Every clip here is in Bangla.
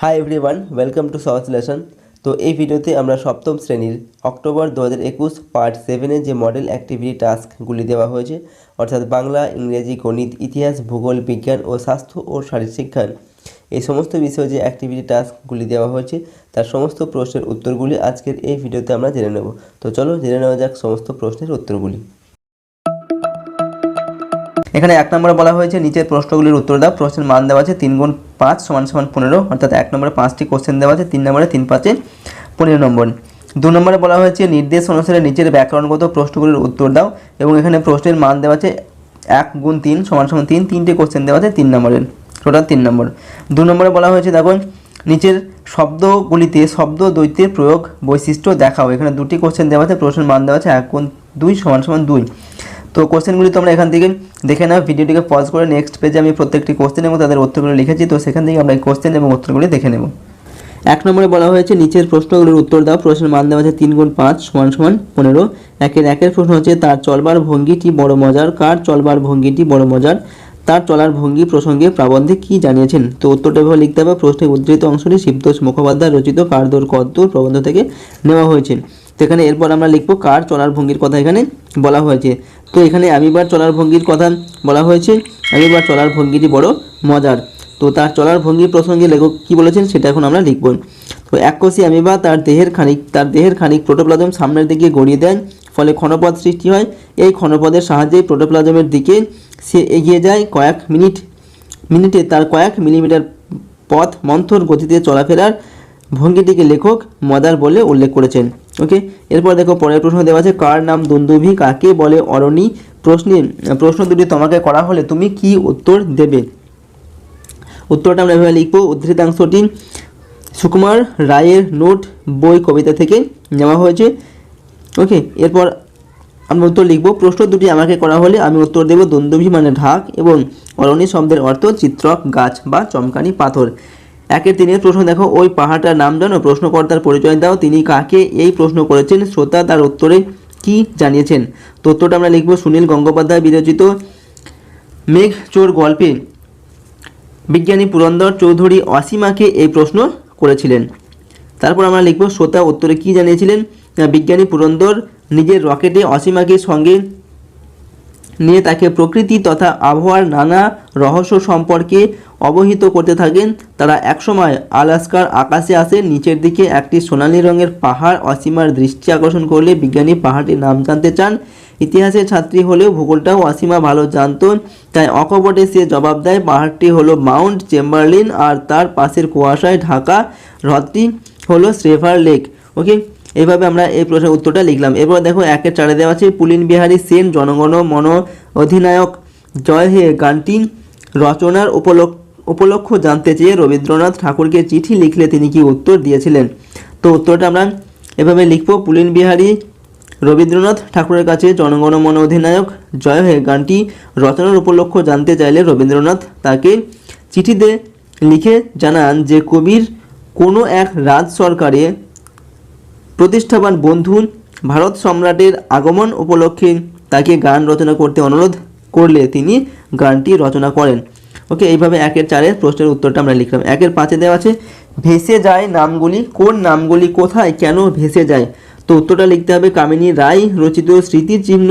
হাই এভরিওয়ান, ওয়েলকাম টু সহজ লেসন। তো এই ভিডিওতে আমরা সপ্তম শ্রেণীর অক্টোবর 2021 পার্ট 7-এ যে মডেল অ্যাক্টিভিটি টাস্কগুলি দেওয়া হয়েছে, অর্থাৎ বাংলা, ইংরেজি, গণিত, ইতিহাস, ভূগোল, বিজ্ঞান ও স্বাস্থ্য ও শারীরশিক্ষা, এই সমস্ত বিষয়ে যে অ্যাক্টিভিটি টাস্কগুলি দেওয়া হয়েছে তার সমস্ত প্রশ্নের উত্তরগুলি আজকের এই ভিডিওতে আমরা জেনে নেব। তো চলো জেনে নেওয়া যাক সমস্ত প্রশ্নের উত্তরগুলি। এখানে 1 নম্বরে বলা হয়েছে নিচের প্রশ্নগুলির উত্তর দাও। প্রশ্নের মান দেওয়া আছে 3 × 5 = 15, অর্থাৎ 1 নম্বরে 5টি কোশ্চেন দেওয়া আছে, 3 নম্বরে 3 × 5 = 15 নম্বর। 2 নম্বরে বলা হয়েছে নির্দেশ অনুসারে নিচের ব্যাকরণগত প্রশ্নগুলির উত্তর দাও, এবং এখানে প্রশ্নের মান দেওয়া আছে 1 × 3 = 3, 3টে কোশ্চেন দেওয়া আছে 3 নম্বরের, টোটাল 3 নম্বর। 2 নম্বরে বলা হয়েছে দেখো নিচের শব্দগুলিতে শব্দ দ্বৈতের প্রয়োগ বৈশিষ্ট্য দেখাও। এখানে 2টি কোশ্চেন দেওয়া আছে, প্রশ্নের মান দেওয়া আছে 1 × 2 = 2। তো কোশ্চেনগুলি তোমরা এখান থেকে দেখে নাও, ভিডিওটিকে পজ করে নেক্সট পেজে আমি প্রত্যেকটি কোশ্চেন এবং তাদের উত্তরগুলো লিখেছি, তো সেখান থেকে আমরা এই কোশ্চেন এবং উত্তরগুলি দেখে নেব। 1 নম্বরে বলা হয়েছে নিচের প্রশ্নগুলির উত্তর দাও। প্রশ্নের মান দেওয়া আছে 3 × 5 = 15। একের প্রশ্ন হচ্ছে তার চলবার ভঙ্গিটি বড় মজার। কার চলবার ভঙ্গিটি বড় মজার? তার চলার ভঙ্গি প্রসঙ্গে প্রাবন্ধে কি জানিয়েছেন? তো উত্তরটা এভাবে লিখতে হবে। প্রশ্নের উদ্ধৃত অংশটি শিবতোষ মুখোপাধ্যায় রচিত কারদোর কদ্দূর প্রবন্ধ থেকে নেওয়া হয়েছে। তো এখানে এরপর আমরা লিখব কার চলার ভঙ্গির কথা এখানে বলা হয়েছে। তো এখানে আমিবার চলার ভঙ্গির কথা বলা হয়েছে, আমিবার চলার ভঙ্গিটি বড় মজার। তো তার চলার ভঙ্গি প্রসঙ্গে লেখক কী বলেছেন সেটা এখন আমরা লিখব। তো এককোষী আমিবা তার দেহের খানিক প্রোটোপ্লাজম সামনের দিকে গড়িয়ে দেয়, ফলে ক্ষণপদ সৃষ্টি হয়। এই ক্ষণপদের সাহায্যে প্রোটোপ্লাজমের দিকে সে এগিয়ে যায়। মিনিটে তার কয়েক মিলিমিটার পথ মন্থর গতিতে চলাফেরার ভঙ্গিটিকে লেখক মজার বলে উল্লেখ করেছেন। ওকে, এরপর দেখো পরের প্রশ্ন দেওয়া আছে কার নাম দুন্দুভি, কাকে বলে অরণি? প্রশ্ন দুটি তোমাকে করা হলে তুমি কি উত্তর দেবে? উত্তরটা আমরা এভাবে লিখব। উদ্ধৃতাংশটি সুকুমার রায়ের নোট বই কবিতা থেকে নেওয়া হয়েছে। ওকে, এরপর আমরা উত্তর লিখব। প্রশ্ন দুটি আমাকে করা হলে আমি উত্তর দেব দুন্দুভি মানে ঢাক, এবং অরণি শব্দের অর্থ চিত্রক, গাছ বা চমকানি পাথর। 1-3 প্রশ্ন দেখো ওই পাহাড়টার নাম জানো? প্রশ্নকর্তার পরিচয় দাও। তিনি কাকে এই প্রশ্ন করেছেন? শ্রোতা তার উত্তরে কি জানিয়েছেন? তো উত্তরটা আমরা লিখব সুনীল গঙ্গোপাধ্যায় বিরচিত মেঘচোর গল্পে বিজ্ঞানী পুরন্দর চৌধুরী অসীমাকে এই প্রশ্ন করেছিলেন। তারপর আমরা লিখব শ্রোতা উত্তরে কি জানিয়েছিলেন? বিজ্ঞানী পুরন্দর নিজের রকেটে অসীমাকে সঙ্গে নিয়ে তাকে প্রকৃতি তথা আবহাওয়ার নানা রহস্য সম্পর্কে অবহিত করতে থাকেন। তারা একসময় আলাস্কার আকাশে আসে। নিচের দিকে একটি সোনালী রঙের পাহাড় অসীমার দৃষ্টি আকর্ষণ করলে বিজ্ঞানী পাহাড়টির নাম জানতে চান। ইতিহাসের ছাত্রী হলেও ভূগোলটাও অসীমা ভালো জানত, তাই অকপটে সে জবাব দেয় পাহাড়টি হলো মাউন্ট চেম্বারলিন, আর তার পাশের কুয়াশায় ঢাকা হ্রদটি হলো শ্রেভার লেক। ওকে, এইভাবে আমরা এই প্রশ্নের উত্তরটা লিখলাম। এরপর দেখো 1-4 দেওয়া আছে পুলিন বিহারী সেন জনগণ মন অধিনায়ক জয় হে গানটি রচনার উপলক্ষ জানতে চেয়ে রবীন্দ্রনাথ ঠাকুরকে চিঠি লিখলে তিনি কি উত্তর দিয়েছিলেন? তো উত্তরটা আমরা এভাবে লিখব। পুলিন বিহারী রবীন্দ্রনাথ ঠাকুরের কাছে জনগণ মন অধিনায়ক জয় হে গানটি রচনার উপলক্ষ জানতে চাইলে রবীন্দ্রনাথ তাকে চিঠিতে লিখে জানান যে কবির কোনো এক রাজ সরকারে প্রতিষ্ঠাবান বন্ধু ভারত সম্রাটের আগমন উপলক্ষে তাকে গান রচনা করতে অনুরোধ করলে তিনি গানটি রচনা করেন। ওকে, এইভাবে 1-4 প্রশ্নের উত্তরটা আমরা লিখলাম। 1-5 দেওয়া আছে ভেসে যায় নামগুলি, কোন নামগুলি কোথায় কেন ভেসে যায়? তো উত্তরটা লিখতে হবে কামিনী রায় রচিত স্মৃতিচিহ্ন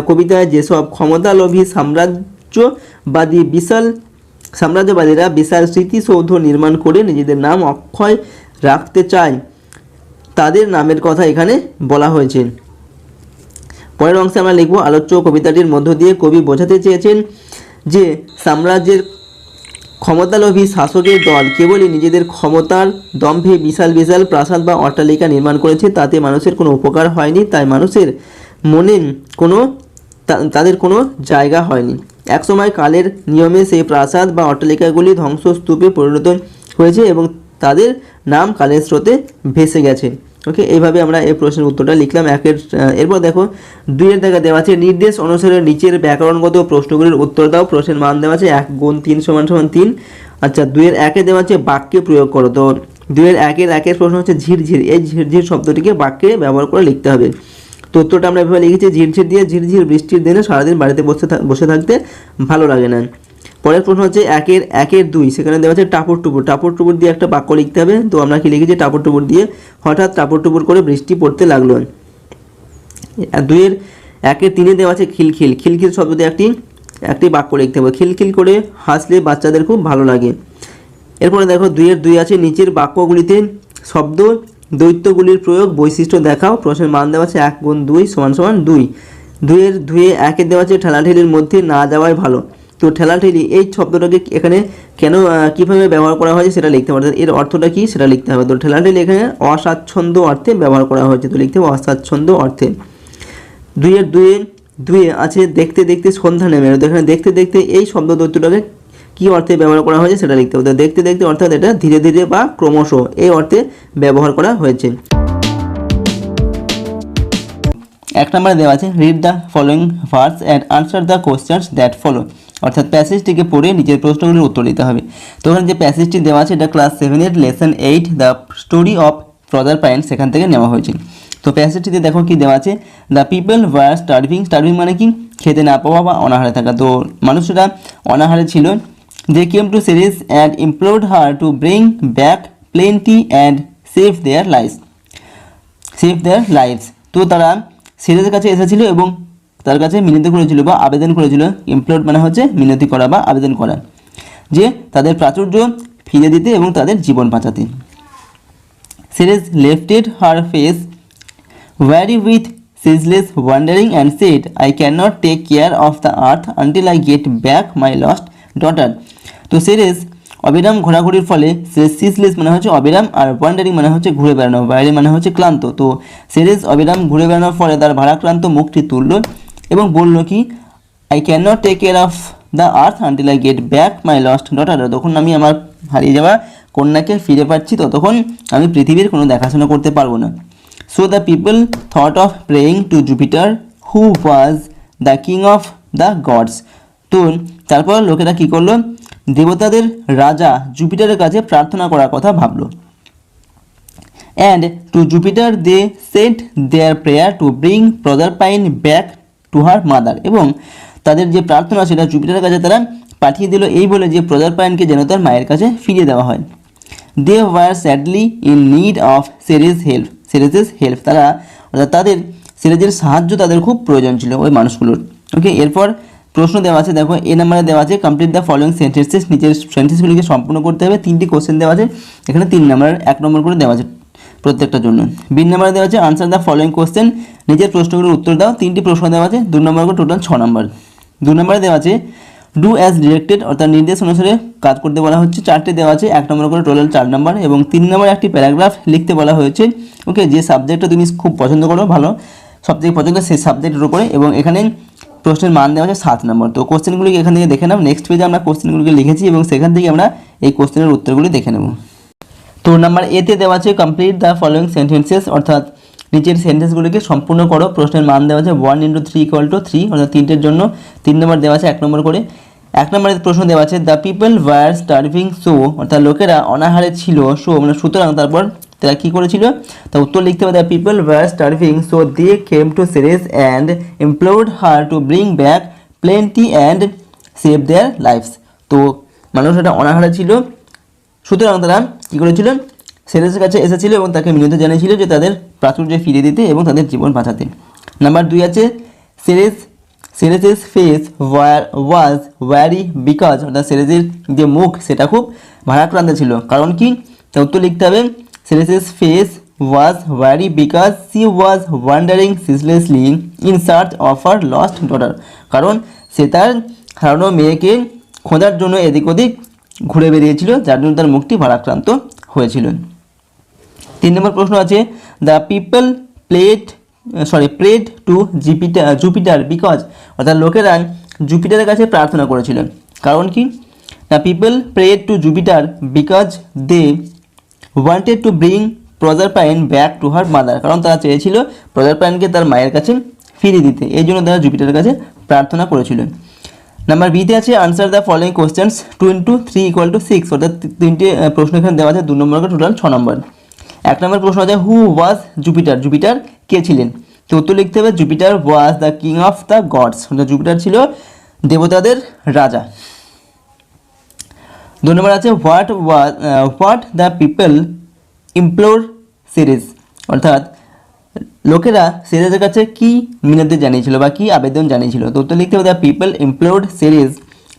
কবিতায় যেসব ক্ষমতালোভী সাম্রাজ্যবাদীরা বিশাল স্মৃতিসৌধ নির্মাণ করে নিজেদের নাম অক্ষয় রাখতে চায়, তাদের নামের কথা এখানে বলা হয়েছে। পরের অংশে আমরা লিখব আলোচ্য কবিতাটির মধ্য দিয়ে কবি বোঝাতে চেয়েছেন যে সাম্রাজ্যের ক্ষমতালোভী শাসকের দল কেবলই নিজেদের ক্ষমতার দম্ভে বিশাল বিশাল প্রাসাদ বা অট্টালিকা নির্মাণ করেছে, তাতে মানুষের কোনো উপকার হয়নি, তাই মানুষের মনে তাদের কোনো জায়গা হয়নি। একসময় কালের নিয়মে সেই প্রাসাদ বা অট্টালিকাগুলি ধ্বংসস্তূপে পরিণত হয়েছে এবং তাদের নাম কালের স্রোতে ভেসে গেছে। ওকে, এইভাবে আমরা এই প্রশ্নের উত্তরটা লিখলাম। এরপর দেখো 2 দেখা দেওয়া আছে নির্দেশ অনুসারে নিচের ব্যাকরণগত প্রশ্নগুলির উত্তর দাও। প্রশ্নের মান দেওয়া আছে 1 × 3 = 3। আচ্ছা, 2-1 দেওয়া আছে বাক্যে প্রয়োগ করো। তো 2-1 প্রশ্ন হচ্ছে ঝিরঝির, এই ঝিরঝির শব্দটিকে বাক্যে ব্যবহার করে লিখতে হবে। তো উত্তরটা আমরা এভাবে লিখেছি ঝিরঝির দিয়ে ঝিরঝির বৃষ্টির দিনে সারাদিন বাড়িতে বসে থাকতে ভালো লাগে না। পরের প্রশ্ন হচ্ছে একের 2, সেখানে দেওয়া আছে টাপুর টুপুর দিয়ে একটা বাক্য লিখতে হবে। তো আমরা কি লিখেছি, টাপুর টুপুর দিয়ে হঠাৎ টাপুর টুপুর করে বৃষ্টি পড়তে লাগলো। 1-এর 3 দেওয়া আছে খিলখিল শব্দ দিয়ে একটি বাক্য লিখতে হবে। খিলখিল করে হাসলে বাচ্চাদের খুব ভালো লাগে। এরপরে দেখো 2-এর 2 আছে নিচের বাক্যগুলিতে শব্দ দ্বৈতগুলির প্রয়োগ বৈশিষ্ট্য দেখাও। প্রশ্নের মান দেওয়া আছে 1 × 2 = 2। 2-এর 2-এ 1-এর দেওয়া আছে ঠেলাঠেলির মধ্যে না যাওয়াই ভালো। তো ঠেলাঠেলি এই শব্দটাকে এখানে কেন কীভাবে ব্যবহার করা হয়েছে সেটা লিখতে হবে, এর অর্থটা কী সেটা লিখতে হবে। তো ঠেলাঠেলি এখানে অস্বাচ্ছন্দ্য অর্থে ব্যবহার করা হয়েছে, তো লিখতে হবে অস্বাচ্ছন্দ্য অর্থে। 2-এর 2-এ আছে দেখতে দেখতে সন্ধ্যা নেমে এলো। তো এখানে দেখতে দেখতে এই শব্দ দ্বৈতটাকে কী অর্থে ব্যবহার করা হয়েছে সেটা লিখতে হবে। তো দেখতে দেখতে অর্থাৎ এটা ধীরে ধীরে বা ক্রমশ এই অর্থে ব্যবহার করা হয়েছে। 1 নম্বরে দেওয়া আছে read the following verse and answer the questions that follow, অর্থাৎ প্যাসেজটিকে পড়ে নিজের প্রশ্নগুলির উত্তর দিতে হবে। তো এখানে যে প্যাসেজটি দেওয়া আছে এটা ক্লাস 7-এর lesson 8 the story of Proserpine সেখান থেকে নেওয়া হয়েছে। তো প্যাসেজটিতে দেখো কি দেওয়া আছে, দ্য পিপল ওয়ার স্টার্ভিং মানে কি খেতে না পাওয়া বা অনাহারে থাকা। তো মানুষরা অনাহারে ছিল। They came to Ceres and implored her to bring back plenty and save their lives. তো তারা সিরিজের কাছে এসেছিল এবং তার কাছে মিনতি করেছিল বা আবেদন করেছিল। ইমপ্লোর্ড মানে হচ্ছে মিনতি করা বা আবেদন করা, যে তাদের প্রাচুর্য ফিরে দিতে এবং তাদের জীবন বাঁচাতে। Ceres lifted her face weary with ceaseless wandering and said, I cannot take care of the earth until I get back my lost daughter. তো সিরিজ অবিরাম ঘোরাঘুরির ফলে সিজলেস মানে হচ্ছে অবিরাম, আর ওয়ান্ডারিং মানে হচ্ছে ঘুরে বেড়ানো, ওয়ারি মানে হচ্ছে ক্লান্ত। তো সিরিজ অবিরাম ঘুরে বেড়ানোর ফলে তার ভারাক্রান্ত মুখটি তুলল এবং বলল কি, I can not take care of the earth until I get back my lost daughter. তখন আমি আমার হারিয়ে যাওয়া কন্যাকে ফিরে পাচ্ছি, ততক্ষণ আমি পৃথিবীর কোনো দেখাশোনা করতে পারবো না। So the people thought of praying to Jupiter, who was the king of the gods. তো তারপর লোকেরা কী করলো, দেবতাদের রাজা জুপিটারের কাছে প্রার্থনা করার কথা ভাবলো। And to Jupiter they sent their prayer to bring Proserpine back to her mother. এবং তাদের যে প্রার্থনা সেটা জুপিটারের কাছে তারা পাঠিয়ে দিল এই বলে যে প্রজারপাইনকে যেন তার মায়ের কাছে ফিরিয়ে দেওয়া হয়। They were sadly in need of Ceres' help. তারা অর্থাৎ তাদের সিরিজের সাহায্য তাদের খুব প্রয়োজন ছিল ওই মানুষগুলোর। ওকে, এরপর প্রশ্ন দেওয়া আছে, দেখো এ নাম্বারে দেওয়া আছে কমপ্লিট দ্য ফলোয়িং সেন্টেন্সেস, নিচের সেন্টেন্সগুলিকে সম্পূর্ণ করতে হবে। 3টি কোশ্চেন দেওয়া আছে, এখানে 3 নাম্বার 1 নম্বর করে দেওয়া আছে প্রত্যেকটার জন্য। বি নাম্বারে দেওয়া আছে আনসার দ্য ফলোয়িং কোশ্চেন, নিজের প্রশ্নগুলোর উত্তর দাও। 3টি প্রশ্ন দেওয়া আছে, 2 নম্বর করে টোটাল 6 নম্বর। 2 নম্বরে দেওয়া আছে ডু অ্যাজ ডিরেক্টেড, অর্থাৎ নির্দেশ অনুসারে কাজ করতে বলা হচ্ছে। 4টে দেওয়া আছে, 1 নম্বর করে টোটাল 4 নম্বর, এবং 3 নম্বরে একটি প্যারাগ্রাফ লিখতে বলা হয়েছে। ওকে, যে সাবজেক্টটা তুমি খুব পছন্দ করো, ভালো সবথেকে পছন্দ সেই সাবজেক্টের উপরে, এবং এখানে প্রশ্নের মান দেওয়া আছে 7 নম্বর। তো কোশ্চেনগুলিকে এখান থেকে দেখে নাও। নেক্সট পেজে আমরা কোশ্চেনগুলিকে লিখেছি এবং সেখান থেকে আমরা এই কোশ্চেনের উত্তরগুলি দেখে নেব। তো নাম্বার এতে দেওয়া আছে কমপ্লিট দ্য ফলোয়িং সেন্টেন্সেস, অর্থাৎ নিচের সেন্টেন্সগুলিকে সম্পূর্ণ করো। প্রশ্নের মান দেওয়া আছে 1 × 3 = 3, অর্থাৎ 3টের জন্য 3 নম্বর দেওয়া আছে 1 নম্বর করে। 1 নম্বরের প্রশ্ন দেওয়া আছে the people were starving so, অর্থাৎ লোকেরা অনাহারে ছিল, সো মানে সুতরাং তারপর তারা কী করেছিল, তা উত্তর লিখতে হবে the people were starving so they came to Ceres and implored her to bring back plenty and save their lives. তো মানুষরা অনাহারে ছিল, সুতরাং তারা কী করেছিল, সিরিজের কাছে এসেছিল এবং তাকে মিনতি জানিয়েছিল যে তাদের প্রাচুর্য ফিরিয়ে দিতে এবং তাদের জীবন বাঁচাতে। নাম্বার 2 আছে সিরিজের ফেস ওয়াজ ওয়ারি বিকজ, অর্থাৎ সিরিজের যে মুখ সেটা খুব ভারাক্রান্ত ছিল, কারণ কি, তা উত্তর লিখতে হবে সিরিজের face was weary because she was wandering ceaselessly in search of her lost daughter, কারণ সে তার হারানো মেয়েকে খোঁজার জন্য এদিক ওদিক ঘুরে বেরিয়েছিল, যার জন্য তার মুখটি ভারাক্রান্ত হয়েছিল। 3 নম্বর প্রশ্ন আছে the people prayed to Jupiter because, অর্থাৎ লোকেরা জুপিটারের কাছে প্রার্থনা করেছিল, কারণ কি, the people prayed to Jupiter because they wanted to bring Proserpine back to her mother, কারণ তারা চেয়েছিল প্রজারপাইনকে তার মায়ের কাছে ফিরিয়ে দিতে, এই জন্য তারা জুপিটারের কাছে প্রার্থনা করেছিল। নাম্বার বিতে আছে আনসার দ্য ফলোয়িং কোশ্চেন্স 2 × 3 = 6, অর্থাৎ 3টে প্রশ্ন এখানে দেওয়া আছে, 2 নম্বর করে টোটাল 6 নম্বর। 1 নম্বর প্রশ্ন আছে হু ওয়াজ জুপিটার কে ছিলেন, তো উত্তর লিখতে হবে Jupiter was the king of the gods, অর্থাৎ জুপিটার ছিল দেবতাদের রাজা। 2 নম্বর আছে what the people implore Ceres, অর্থাৎ লোকেরা সিরিজের কাছে কি মিনতি জানিয়েছিল বা কি আবেদন জানিয়েছিল। তো উত্তর লিখতে হবে the people implored Ceres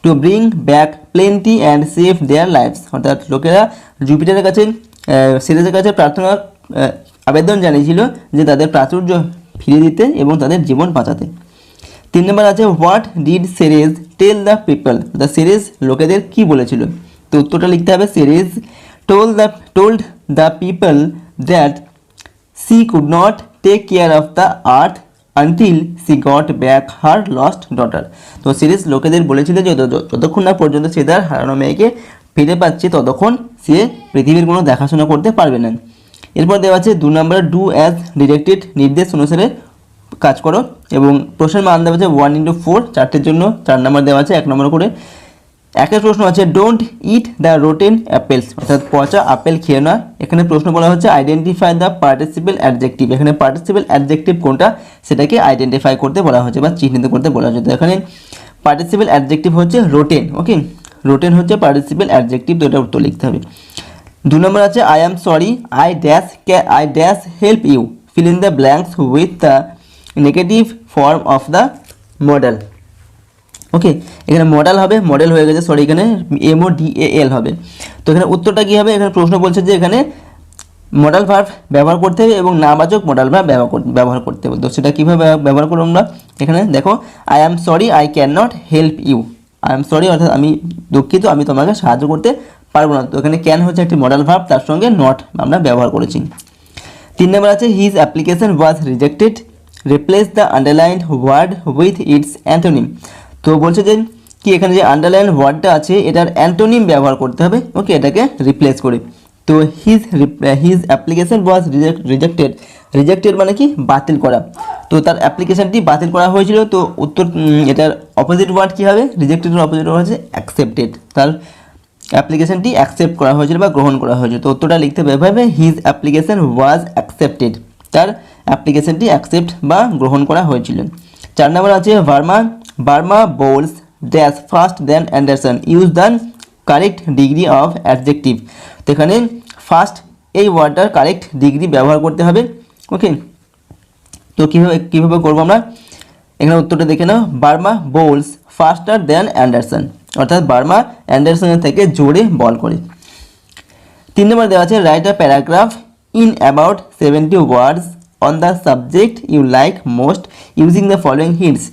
to bring back plenty and save their lives, অর্থাৎ লোকেরা জুপিটারের কাছে সিরিজের কাছে প্রার্থনা আবেদন জানিয়েছিল যে তাদের প্রাচুর্য ফিরিয়ে দিতে এবং তাদের জীবন বাঁচাতে। 3 নম্বর আছে what did Ceres tell the people, the Ceres লোকেদের কি বলেছিল। তো উত্তরটা লিখতে হবে Ceres told the people that she could not take care of the earth until she got back her lost daughter। তো সিরিজ লোকেদের বলেছিল যে যতক্ষণ না পর্যন্ত সে তার হারানো মেয়েকে ফিরে পাচ্ছে ততক্ষণ সে পৃথিবীর কোনো দেখাশোনা করতে পারবে না। এরপর দেওয়া আছে 2 নম্বর ডু অ্যাজ ডিরেক্টেড, নির্দেশ অনুসারে কাজ করো, এবং প্রশ্নের মান দেওয়া আছে 1/4, 4টের জন্য 4 নম্বর দেওয়া আছে 1 নম্বর করে। একের প্রশ্ন আছে don't it the rotten apples, অর্থাৎ পচা আপেল খেয়ে না। এখানে প্রশ্ন বলা হচ্ছে আইডেন্টিফাই দ্য পার্টিসিপেল অ্যাডজেক্টিভ, এখানে পার্টিসিপেল অ্যাডজেক্টিভ কোনটা সেটাকে আইডেন্টিফাই করতে বলা হচ্ছে বা চিহ্নিত করতে বলা হচ্ছে। তো এখানে পার্টিসিপেল অ্যাডজেক্টিভ হচ্ছে রোটেন, ওকে, রোটেন হচ্ছে পার্টিসিপেল অ্যাডজেক্টিভ, তো এটা উত্তর লিখতে হবে। 2 নম্বর আছে I am sorry I dash help you, fill in the blanks with the negative form of the modal. Okay, এখানে মডেল হবে, মডেল হয়ে গেছে, সরি এখানে MODAL হবে। তো এখানে উত্তরটা কী হবে, এখানে প্রশ্ন বলছে যে এখানে মডেল ভার্ব ব্যবহার করতে হবে এবং নাবাচক মডেল ভার্ব ব্যবহার করতে হবে। তো সেটা কীভাবে ব্যবহার করব আমরা, এখানে দেখো I am sorry I can not help you, I am sorry অর্থাৎ আমি দুঃখিত আমি তোমাকে সাহায্য করতে পারবো না। তো এখানে ক্যান হচ্ছে একটি মডেল ভার্ব, তার সঙ্গে নট আমরা ব্যবহার করেছি। 3 নম্বর আছে his application was rejected, replace the underlined word with its antonym. তো বলছে যে কি এখানে যে আন্ডারলাইন ওয়ার্ডটা আছে এটার অ্যান্টোনিম ব্যবহার করতে হবে, ওকে, এটাকে রিপ্লেস করে। তো হিজ অ্যাপ্লিকেশন ওয়াজ রিজেক্টেড মানে কি বাতিল করা, তো তার অ্যাপ্লিকেশনটি বাতিল করা হয়েছিল। তো উত্তর এটার অপোজিট ওয়ার্ড কী হবে, রিজেক্টেডের অপোজিট ওয়ার্ড হচ্ছে অ্যাকসেপ্টেড, তার অ্যাপ্লিকেশনটি অ্যাকসেপ্ট করা হয়েছিল বা গ্রহণ করা হয়েছিল। তো উত্তরটা লিখতে হবে এভাবে হিজ অ্যাপ্লিকেশন ওয়াজ অ্যাকসেপ্টেড, তার অ্যাপ্লিকেশনটি অ্যাকসেপ্ট বা গ্রহণ করা হয়েছিল। 4 নম্বর আছে Burma bowls dash fast than Anderson, use the correct degree of adjective. তো এখানে ফার্স্ট এই ওয়ার্ডটার কারেক্ট ডিগ্রি ব্যবহার করতে হবে, ওকে। তো কীভাবে করবো আমরা, এখানে উত্তরটা দেখে নাও, Burma bowls faster than Anderson, অর্থাৎ বার্মা অ্যান্ডারসনের থেকে জোরে বল করে। 3 নম্বর দেওয়া আছে write a paragraph in about 70 words on the subject you like most using the following hints.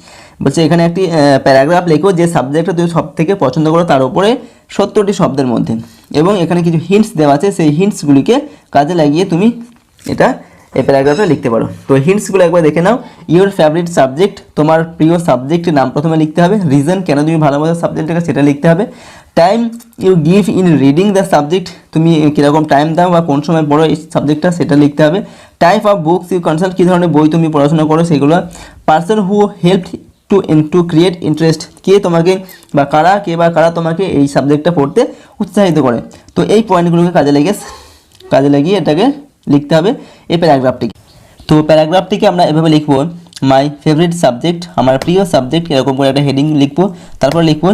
বলছে এখানে একটি প্যারাগ্রাফ লেখো যে সাবজেক্টটা তুমি সব থেকে পছন্দ করো তার উপরে 70টি শব্দের মধ্যে, এবং এখানে কিছু হিন্টস দেওয়া আছে, সেই হিন্টসগুলিকে কাজে লাগিয়ে তুমি এটা এই প্যারাগ্রাফটা লিখতে পারো। তো হিন্টসগুলো একবার দেখে নাও। ইউর ফেভারিট সাবজেক্ট, তোমার প্রিয় সাবজেক্টের নাম প্রথমে লিখতে হবে। রিজন, কেন তুমি ভালোবাসো সাবজেক্টটাকে সেটা লিখতে হবে। Time you give in reading the subject, তুমি কীরকম টাইম দাও বা কোন সময় পড়ো এই সাবজেক্টটা সেটা লিখতে হবে। Type of books you consult, কী ধরনের বই তুমি পড়াশোনা করো সেগুলো। Person who helped to create interest, কে বা কারা তোমাকে এই সাবজেক্টটা পড়তে উৎসাহিত করে। তো এই পয়েন্টগুলোকে কাজে লাগিয়ে এটাকে লিখতে হবে এই প্যারাগ্রাফটিকে। তো প্যারাগ্রাফটিকে আমরা এভাবে লিখবো, মাই ফেভারিট সাবজেক্ট, আমার প্রিয় সাবজেক্ট, এরকম করে একটা হেডিং লিখবো। তারপর লিখবো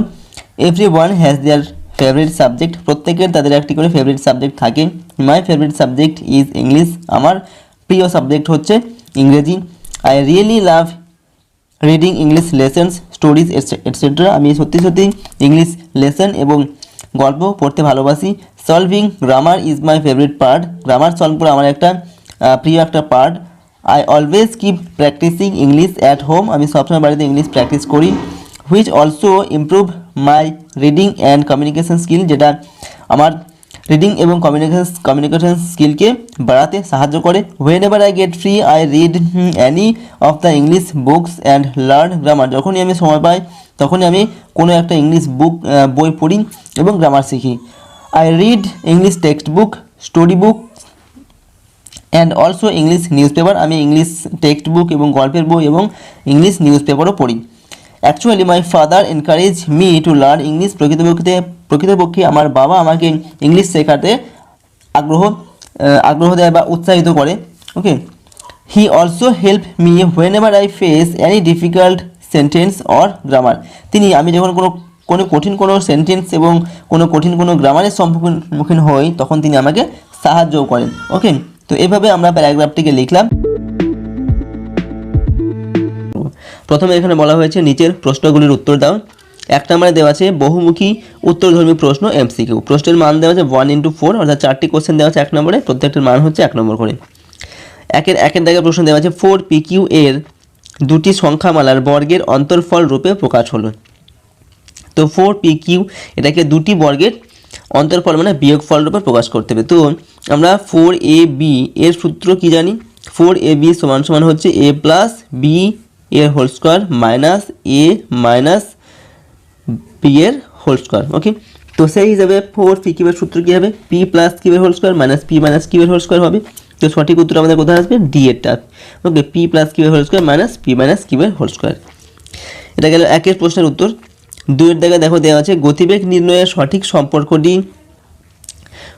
everyone has their favourite subject, প্রত্যেকের তাদের একটি করে ফেভারিট সাবজেক্ট থাকে। My favourite subject is English, আমার প্রিয় সাবজেক্ট হচ্ছে ইংরেজি। I really love reading English lessons, stories etcetera, আমি সত্যি ইংলিশ লেসন এবং গল্প পড়তে ভালোবাসি। Solving grammar is my favourite part, grammar solve করা আমার একটা প্রিয় একটা part. I always keep practising English at home, আমি সবসময় বাড়িতে ইংলিশ প্র্যাকটিস করি। Which also improve my reading and communication skill, যেটা আমার রিডিং এবং কমিউনিকেশন স্কিলকে বাড়াতে সাহায্য করে। When ever I get free I read any of the English books and learn grammar, যখনই আমি সময় পাই তখনই আমি কোনো একটা ইংলিশ বই পড়ি এবং গ্রামার শিখি। I read English text book, story book and also English news paper, আমি ইংলিশ টেক্সট বুক এবং গল্পের বই এবং ইংলিশ নিউজ পেপারও পড়ি। Actually my father encourage me to learn English, প্রকৃতপক্ষে আমার বাবা আমাকে ইংলিশ শেখাতে আগ্রহ দেয় বা উৎসাহিত করে, okay. He also help me whenever I face any difficult sentence or grammar, আমি যখন কোনো কোনো কঠিন কোনো সেন্টেন্স এবং কোনো কঠিন কোনো গ্রামারের সম্মুখীন হই তখন তিনি আমাকে সাহায্য করেন। ওকে, তো এভাবে আমরা প্যারাগ্রাফটিকে লিখলাম। প্রথমে এখানে বলা হয়েছে নিচের প্রশ্নগুলির উত্তর দাও। 1 নম্বরে দেওয়া আছে বহুমুখী উত্তরধর্মী প্রশ্ন এমসিকিউ। প্রশ্নের মান দেওয়া আছে 1 into 4, অর্থাৎ 4টি কোশ্চেন দেওয়া আছে 1 নম্বরে, প্রত্যেকটির মান হচ্ছে 1 নম্বর করে। একের দাগে প্রশ্ন দেওয়া আছে 4PQ এর দুটি সংখ্যামালার বর্গের অন্তর্ফল রূপে প্রকাশ হলো। তো 4PQ এটাকে দুটি বর্গের অন্তর্ফল মানে বিয়োগফল রূপে প্রকাশ করতে হবে। তো আমরা 4AB এর সূত্র কি জানি, 4AB সমান হচ্ছে A প্লাস বি এর whole square minus A minus B এর হোল স্কোয়ার। ওকে, তো সেই হিসাবে 4PQ এর সূত্র কী হবে, P প্লাস কিউ এর whole square minus P minus Q এর হোল স্কোয়ার হবে। তো সঠিক উত্তর আমাদের কোথায় আসবে, ডি এরটা। ওকে, P প্লাস কিউ এর whole square minus P minus Q এর হোল স্কোয়ার। এটা গেল একের প্রশ্নের উত্তর। 2 দাগে দেখো দেওয়া আছে গতিবেগ নির্ণয়ের সঠিক সম্পর্কটি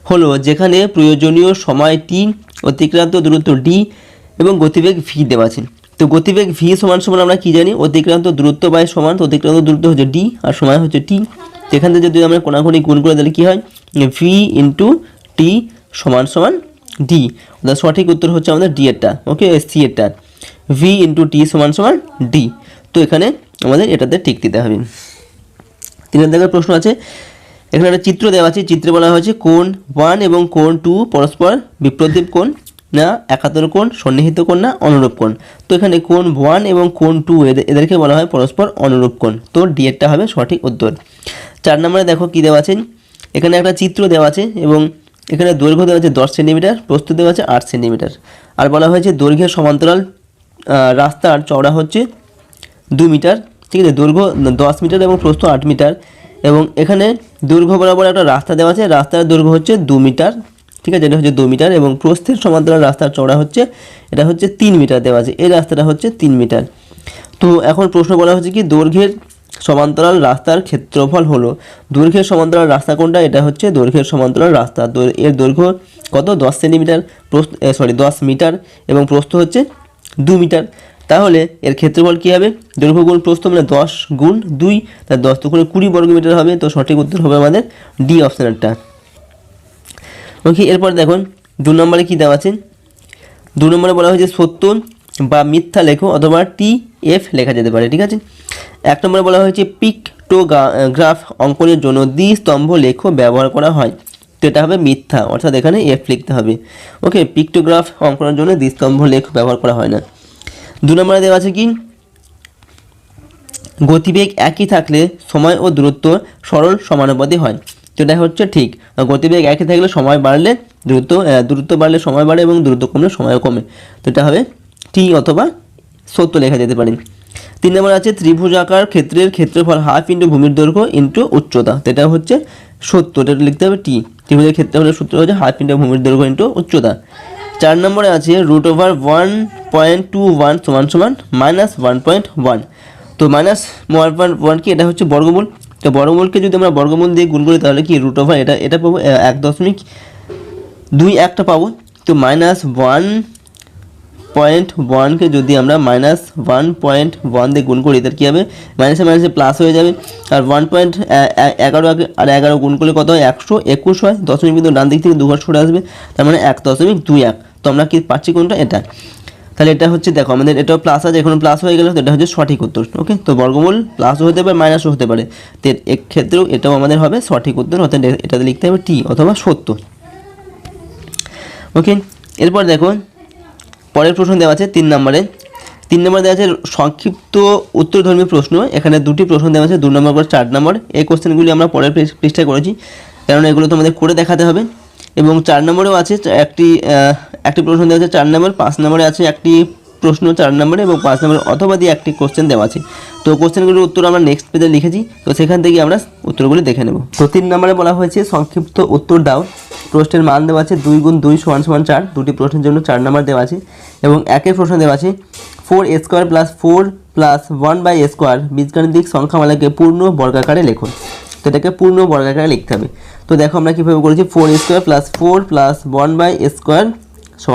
হলো যেখানে প্রয়োজনীয় সময় t, অতিক্রান্ত দূরত্ব d এবং গতিবেগ v দেওয়া আছে। তো গতিবেগ v সমান আমরা কি জানি, অতিক্রান্ত দূরত্ব বাই সমান, অতিক্রান্ত দূরত্ব হচ্ছে d আর সময় হচ্ছে t। সেখান থেকে যদি আমরা কোনাকুনি গুণ করে তাহলে কী হয়, v ইন্টু টি সমান d, অর্থাৎ সঠিক উত্তর হচ্ছে আমাদের ডি এরটা। ওকে, সি এরটা, v ইন্টু টি সমান d। তো এখানে আমাদের এটাতে টিক দিতে হবে। 3 দাগের প্রশ্ন আছে, এখানে একটা চিত্র দেওয়া আছে, চিত্রে বলা হয়েছে কোণ 1 এবং কোণ 2 পরস্পর বিপ্রতীপ কোণ না একান্তর কোণ, সন্নিহিত কোণ না অনুরূপ কোণ। তো এখানে কোণ 1 এবং কোণ 2 এদেরকে বলা হয় পরস্পর অনুরূপ কোণ। তো ডি এরটা হবে সঠিক উত্তর। 4 নম্বরে দেখো কি দেওয়া আছে, এখানে একটা চিত্র দেওয়া আছে এবং এখানে দৈর্ঘ্য দেওয়া আছে 10 সেন্টিমিটার, প্রস্থ দেওয়া আছে 8 সেন্টিমিটার। আর বলা হয়েছে দৈর্ঘ্যের সমান্তরাল রাস্তার চওড়া হচ্ছে 2 মিটার, ঠিক আছে, দৈর্ঘ্য 10 মিটার এবং প্রস্থ 8 মিটার। এবং এখানে দৈর্ঘ্য বরাবর একটা রাস্তা দেওয়া আছে, রাস্তার দৈর্ঘ্য হচ্ছে 2 মিটার, ঠিক আছে, এটা হচ্ছে 2 মিটার এবং প্রস্থের সমান্তরাল রাস্তার চওড়া হচ্ছে এটা হচ্ছে 3 মিটার দেওয়া আছে, এই রাস্তাটা হচ্ছে 3 মিটার। তো এখন প্রশ্ন বলা হচ্ছে কি দৈর্ঘ্যের সমান্তরাল রাস্তার ক্ষেত্রফল হলো, দৈর্ঘ্যের সমান্তরাল রাস্তা কোনটা, এটা হচ্ছে দৈর্ঘ্যের সমান্তরাল রাস্তা, এর দৈর্ঘ্য কত 10 সেন্টিমিটার, 10 মিটার এবং প্রস্থ হচ্ছে 2 মিটার। তাহলে এর ক্ষেত্রফল কী হবে, দৈর্ঘ্য গুণ প্রস্থ মানে 10 গুণ 2, তার 10 তো করে 20 বর্গমিটার হবে। তো সঠিক উত্তর হবে আমাদের ডি অপশানটা। ওকে, এরপর দেখুন 2 নম্বরে কী দেওয়া আছে, 2 নম্বরে বলা হয়েছে সত্য বা মিথ্যা লেখো অথবা TF লেখা যেতে পারে, ঠিক আছে। 1 নম্বরে বলা হয়েছে পিক্টোগ্রাফ অঙ্কনের জন্য দ্বিস্তম্ভ লেখ ব্যবহার করা হয়। তো এটা হবে মিথ্যা, অর্থাৎ এখানে F লিখতে হবে। ওকে, পিক্টোগ্রাফ অঙ্কনের জন্য দ্বিস্তম্ভ লেখ ব্যবহার করা হয় না। 2 নম্বরে দেওয়া আছে কি গতিবেগ একই থাকলে সময় ও দূরত্ব সরল সমানুপাতি হয়। তো এটা হচ্ছে ঠিক, গতিবেগ একই থাকলে সময় বাড়লে দূরত্ব বাড়লে সময় বাড়ে এবং দূরত্ব কমলে সময়ও কমে। তো এটা হবে টি অথবা সত্য লেখা যেতে পারে। 3 নম্বর আছে ত্রিভুজাকার ক্ষেত্রের ক্ষেত্রফল হাফ ইন্টু ভূমির দৈর্ঘ্য ইন্টু উচ্চতা। তো এটা হচ্ছে সত্য, এটা লিখতে হবে টি। ত্রিভুজের ক্ষেত্রফলের সূত্র হচ্ছে হাফ ইন্টু ভূমির দৈর্ঘ্য ইন্টু উচ্চতা। 4 নম্বরে আছে √1.21 সমান -1.1। তো -1.1 কি, এটা হচ্ছে বর্গমূল। তো বর্গমূলকে যদি আমরা বর্গমূল দিয়ে গুণ করি তাহলে কি √ এটা পাবো 1.21টা পাবো। তো -1.1কে যদি আমরা -1.1 দিয়ে গুণ করি তাহলে কী হবে, মাইনাসে মাইনাসে প্লাস হয়ে যাবে। আর 1.11 গুণ করলে কত হয়, 121 হয়। দশমিক বিন্দু ডান দিক থেকে 2 ঘর সরে আসবে, তার মানে 1.21। তো আমরা কি পাচ্ছি কোনটা, এটা। তাহলে এটা হচ্ছে দেখো আমাদের এটাও প্লাস আছে, এখন প্লাস হয়ে গেল, তো এটা হচ্ছে সঠিক উত্তর। ওকে, তো বর্গমূল প্লাসও হতে পারে মাইনাসও হতে পারে, তো এক্ষেত্রেও এটাও আমাদের হবে সঠিক উত্তর, অর্থাৎ এটাতে লিখতে হবে টি অথবা সত্য। ওকে, এরপর দেখো পরের প্রশ্ন দেওয়া আছে 3 নম্বরে দেওয়া আছে সংক্ষিপ্ত উত্তরধর্মী প্রশ্ন। এখানে 2টি প্রশ্ন দেওয়া আছে, 2 নম্বর করে 4 নম্বর। এই কোশ্চেনগুলি আমরা পরের পৃষ্ঠায় করেছি, কারণ এগুলো তোমাদের করে দেখাতে হবে। এবং 4 নম্বরেও আছে একটি প্রশ্ন দেওয়া আছে 4 নম্বর, 5 নম্বরে আছে একটি প্রশ্ন 4 নম্বরে এবং 5 নম্বরে অথবা দিয়ে একটি কোশ্চেন দেওয়া আছে। তো কোশ্চেনগুলির উত্তর আমরা নেক্সট পেজে লিখেছি, তো সেখান থেকে আমরা উত্তরগুলি দেখে নেব। তো 3 নম্বরে বলা হয়েছে সংক্ষিপ্ত উত্তর দাও। প্রশ্নের মান দেওয়া আছে 2 × 2 = 4। 2টি প্রশ্নের জন্য 4 নম্বর দেওয়া আছে এবং একের প্রশ্ন দেওয়া আছে 4a² + 4 + 1/a² বীজগাণিতিক সংখ্যামালাকে পূর্ণ বর্গাকারে লেখো। তো এটাকে পূর্ণ বর্গাকারে লিখতে হবে। তো দেখো আমরা কীভাবে করেছি, 4a² + 4 + 1/a² =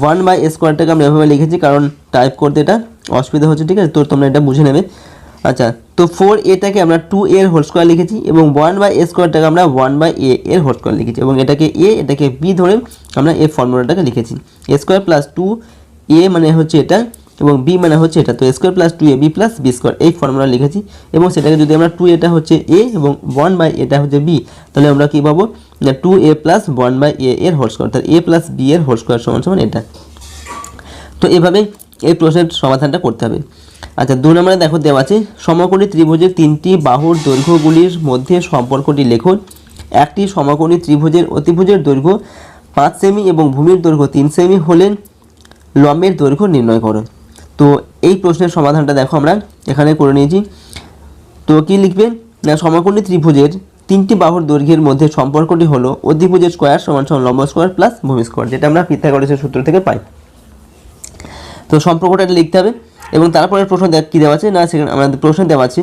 1/a²টাকে আমরা এভাবে লিখেছি, কারণ টাইপ করতে এটা অসুবিধা হচ্ছে, ঠিক আছে। তো তোমরা এটা বুঝে নেবে। আচ্ছা, তো 4a-টাকে আমরা 2a এর হোল স্কোয়ার লিখেছি এবং 1/a স্কোয়ারটাকে আমরা 1/a এর হোল স্কোয়ার লিখেছি এবং এটাকে a এটাকে b ধরে আমরা এই ফর্মুলাটাকে লিখেছি। a স্কোয়ার প্লাস 2a মানে হচ্ছে এটা এবং b মানে হচ্ছে এটা, তো a square plus 2ab plus b square এই ফর্মুলা লিখেছি এবং সেটাকে যদি আমরা 2 এটা হচ্ছে a এবং 1/a এটা হচ্ছে b, তাহলে আমরা কী পাবো না 2a প্লাস 1/a এর হোল স্কোয়ার, তাহলে a প্লাস b এর হোল স্কোয়ার সমান সমান এটা। তো এভাবে এই প্রশ্নের সমাধানটা করতে হবে। আচ্ছা, 2 নম্বরে দেখো দেওয়া আছে সমকোণী ত্রিভুজের 3টি বাহুর দৈর্ঘ্যগুলির মধ্যে সম্পর্কটি লেখো। একটি সমকোণী ত্রিভুজের অতিভুজের দৈর্ঘ্য 5 সেমি এবং ভূমির দৈর্ঘ্য 3 সেমি হলে লম্বের দৈর্ঘ্য নির্ণয় করো। তো এই প্রশ্নের সমাধানটা দেখো আমরা এখানে করে নিয়েছি। তো কি লিখবে না সমকোণী ত্রিভুজের 3টি বাহুর দৈর্ঘ্যের মধ্যে সম্পর্কটি হলো অধিভুজের স্কোয়ার সমান সমান লম্ব স্কোয়ার প্লাস ভূমি স্কোয়ার, যেটা আমরা পিথাগোরাসের সূত্র থেকে পাই। তো সম্পর্কটা লিখতে হবে এবং তারপরে প্রশ্ন কী দেওয়া আছে না সেখানে আমাদের প্রশ্ন দেওয়া আছে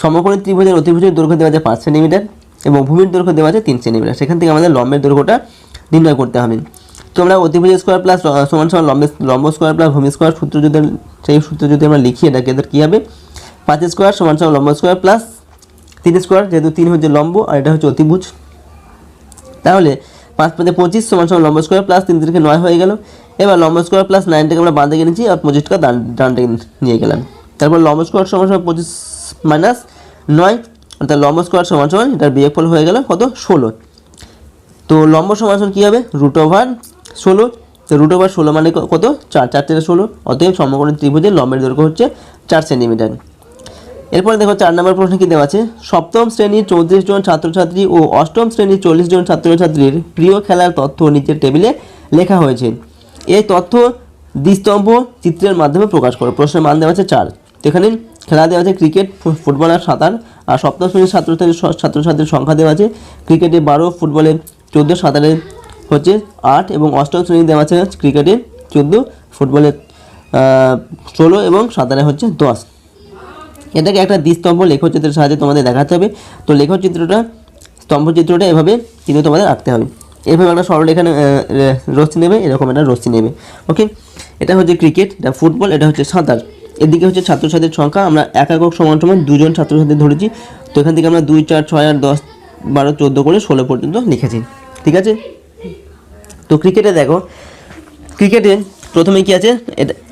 সমকোণী ত্রিভুজের অতিভুজের দৈর্ঘ্য দেওয়া আছে 5 সেন্টিমিটার এবং ভূমির দৈর্ঘ্য দেওয়া আছে 3 সেন্টিমিটার, সেখান থেকে আমাদের লম্বের দৈর্ঘ্যটা নির্ণয় করতে হবে। তো আমরা অতিভুজের স্কোয়ার প্লাস সমান সমান লম্ব স্কোয়ার প্লাস ভূমি স্কোয়ার সূত্র যদি সেই সূত্র যদি আমরা লিখি এটাকে এদের কী হবে 5 স্কোয়ার সমান সমান লম্ব স্কোয়ার প্লাস 3 স্কোয়ার, যেহেতু 3 হচ্ছে লম্ব আর এটা হচ্ছে অতিভুজ, তাহলে 5 × 25 সমান সমান লম্ব স্কোয়ার প্লাস 3 থেকে 9 হয়ে গেল। এবার লম্ব স্কোয়ার প্লাস 9টাকে আমরা বাঁ দিকে নিয়েছি আর 25টা ডান দিকে নিয়ে গেলাম। তারপর লম্ব স্কোয়ার সমান সমান 25 মাইনাস 9, অর্থাৎ লম্ব স্কোয়ার সমান সমান এটার বিয়োগফল হয়ে গেল কত 16। তো লম্ব সমান সমান কী হবে √16, তো √16 মানে কত 4, 4 × 16, অতএব সমকোণী ত্রিভুজের লম্বের দৈর্ঘ্য হচ্ছে 4 সেন্টিমিটার। এরপরে দেখো 4 নম্বর প্রশ্ন কী দেওয়া আছে সপ্তম শ্রেণীর 34 জন ছাত্রছাত্রী ও অষ্টম শ্রেণীর 40 জন ছাত্রছাত্রীর প্রিয় খেলার তথ্য নিচের টেবিলে লেখা হয়েছে। এই তথ্য দ্বিস্তম্ভ চিত্রের মাধ্যমে প্রকাশ করো। প্রশ্নের মান দেওয়া আছে 4। তো এখানে খেলা দেওয়া আছে ক্রিকেট, ফুটবল আর সাঁতার, আর সপ্তম শ্রেণীর ছাত্রছাত্রীর সংখ্যা দেওয়া আছে ক্রিকেটে 12, ফুটবলে 14, সাঁতারে হচ্ছে 8 এবং অষ্টম শ্রেণী দেওয়া আছে ক্রিকেটে 14, ফুটবলে 16 এবং সাঁতারে হচ্ছে 10। এটাকে একটা দ্বিস্তম্ভ লেখচিত্রের সাহায্যে তোমাদের দেখাতে হবে। তো লেখচিত্রটা স্তম্ভচিত্রটা এভাবে কিন্তু তোমাদের আঁকতে হবে। এভাবে একটা সরল এখানে রশ্মি নেবে, এরকম একটা রশ্মি নেবে। ওকে, এটা হচ্ছে ক্রিকেট, এটা ফুটবল, এটা হচ্ছে সাঁতার। এদিকে হচ্ছে ছাত্রছাত্রীর সংখ্যা, আমরা একক সমান সমান 2 জন ছাত্রছাত্রী ধরেছি। তো এখান থেকে আমরা 2, 4, 6, 8, 10, 12, 14 করে 16 পর্যন্ত লিখেছি। ঠিক আছে, তো ক্রিকেটে দেখো ক্রিকেটে প্রথমে কী আছে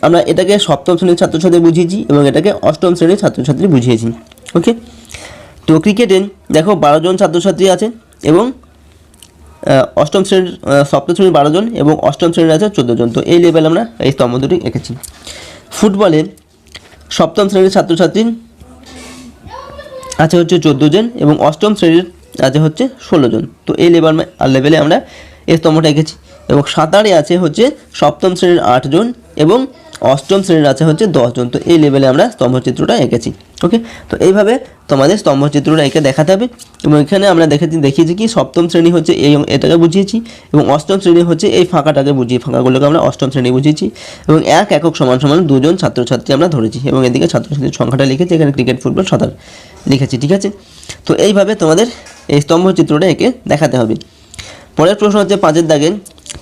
আমরা এটাকে সপ্তম শ্রেণীর ছাত্রছাত্রী বুঝিয়েছি এবং এটাকে অষ্টম শ্রেণীর ছাত্রছাত্রী বুঝিয়েছি। ওকে, তো ক্রিকেটে দেখো 12 জন ছাত্রছাত্রী আছে এবং অষ্টম শ্রেণীর সপ্তম শ্রেণীর 12 জন এবং অষ্টম শ্রেণীর আছে 14 জন। তো এই লেভেল আমরা এই স্তম্ভ দুটি এঁকেছি। ফুটবলে সপ্তম শ্রেণীর ছাত্রছাত্রী আছে হচ্ছে 14 জন এবং অষ্টম শ্রেণীর আছে হচ্ছে 16 জন। তো এই লেভেলে আমরা এই স্তম্ভটা এঁকেছি। এবং সাঁতারে আছে হচ্ছে সপ্তম শ্রেণীর 8 জন এবং অষ্টম শ্রেণীর আছে হচ্ছে 10 জন। তো এই লেভেলে আমরা স্তম্ভচিত্রটা এঁকেছি। ওকে, তো এইভাবে তোমাদের স্তম্ভচিত্রটা এঁকে দেখাতে হবে এবং এখানে আমরা দেখিয়েছি কি সপ্তম শ্রেণী হচ্ছে এটাকে বুঝিয়েছি এবং অষ্টম শ্রেণী হচ্ছে এই ফাঁকাটাকে বুঝিয়ে ফাঁকাগুলোকে আমরা অষ্টম শ্রেণী বুঝিয়েছি এবং একক সমান সমান 2 জন ছাত্রছাত্রী আমরা ধরেছি এবং এদিকে ছাত্রছাত্রীর সংখ্যাটা লিখেছি, এখানে ক্রিকেট, ফুটবল, সাঁতার লিখেছি। ঠিক আছে, তো এইভাবে তোমাদের এই স্তম্ভচিত্রটা এঁকে দেখাতে হবে। পরের প্রশ্ন হচ্ছে 5-এর দাগে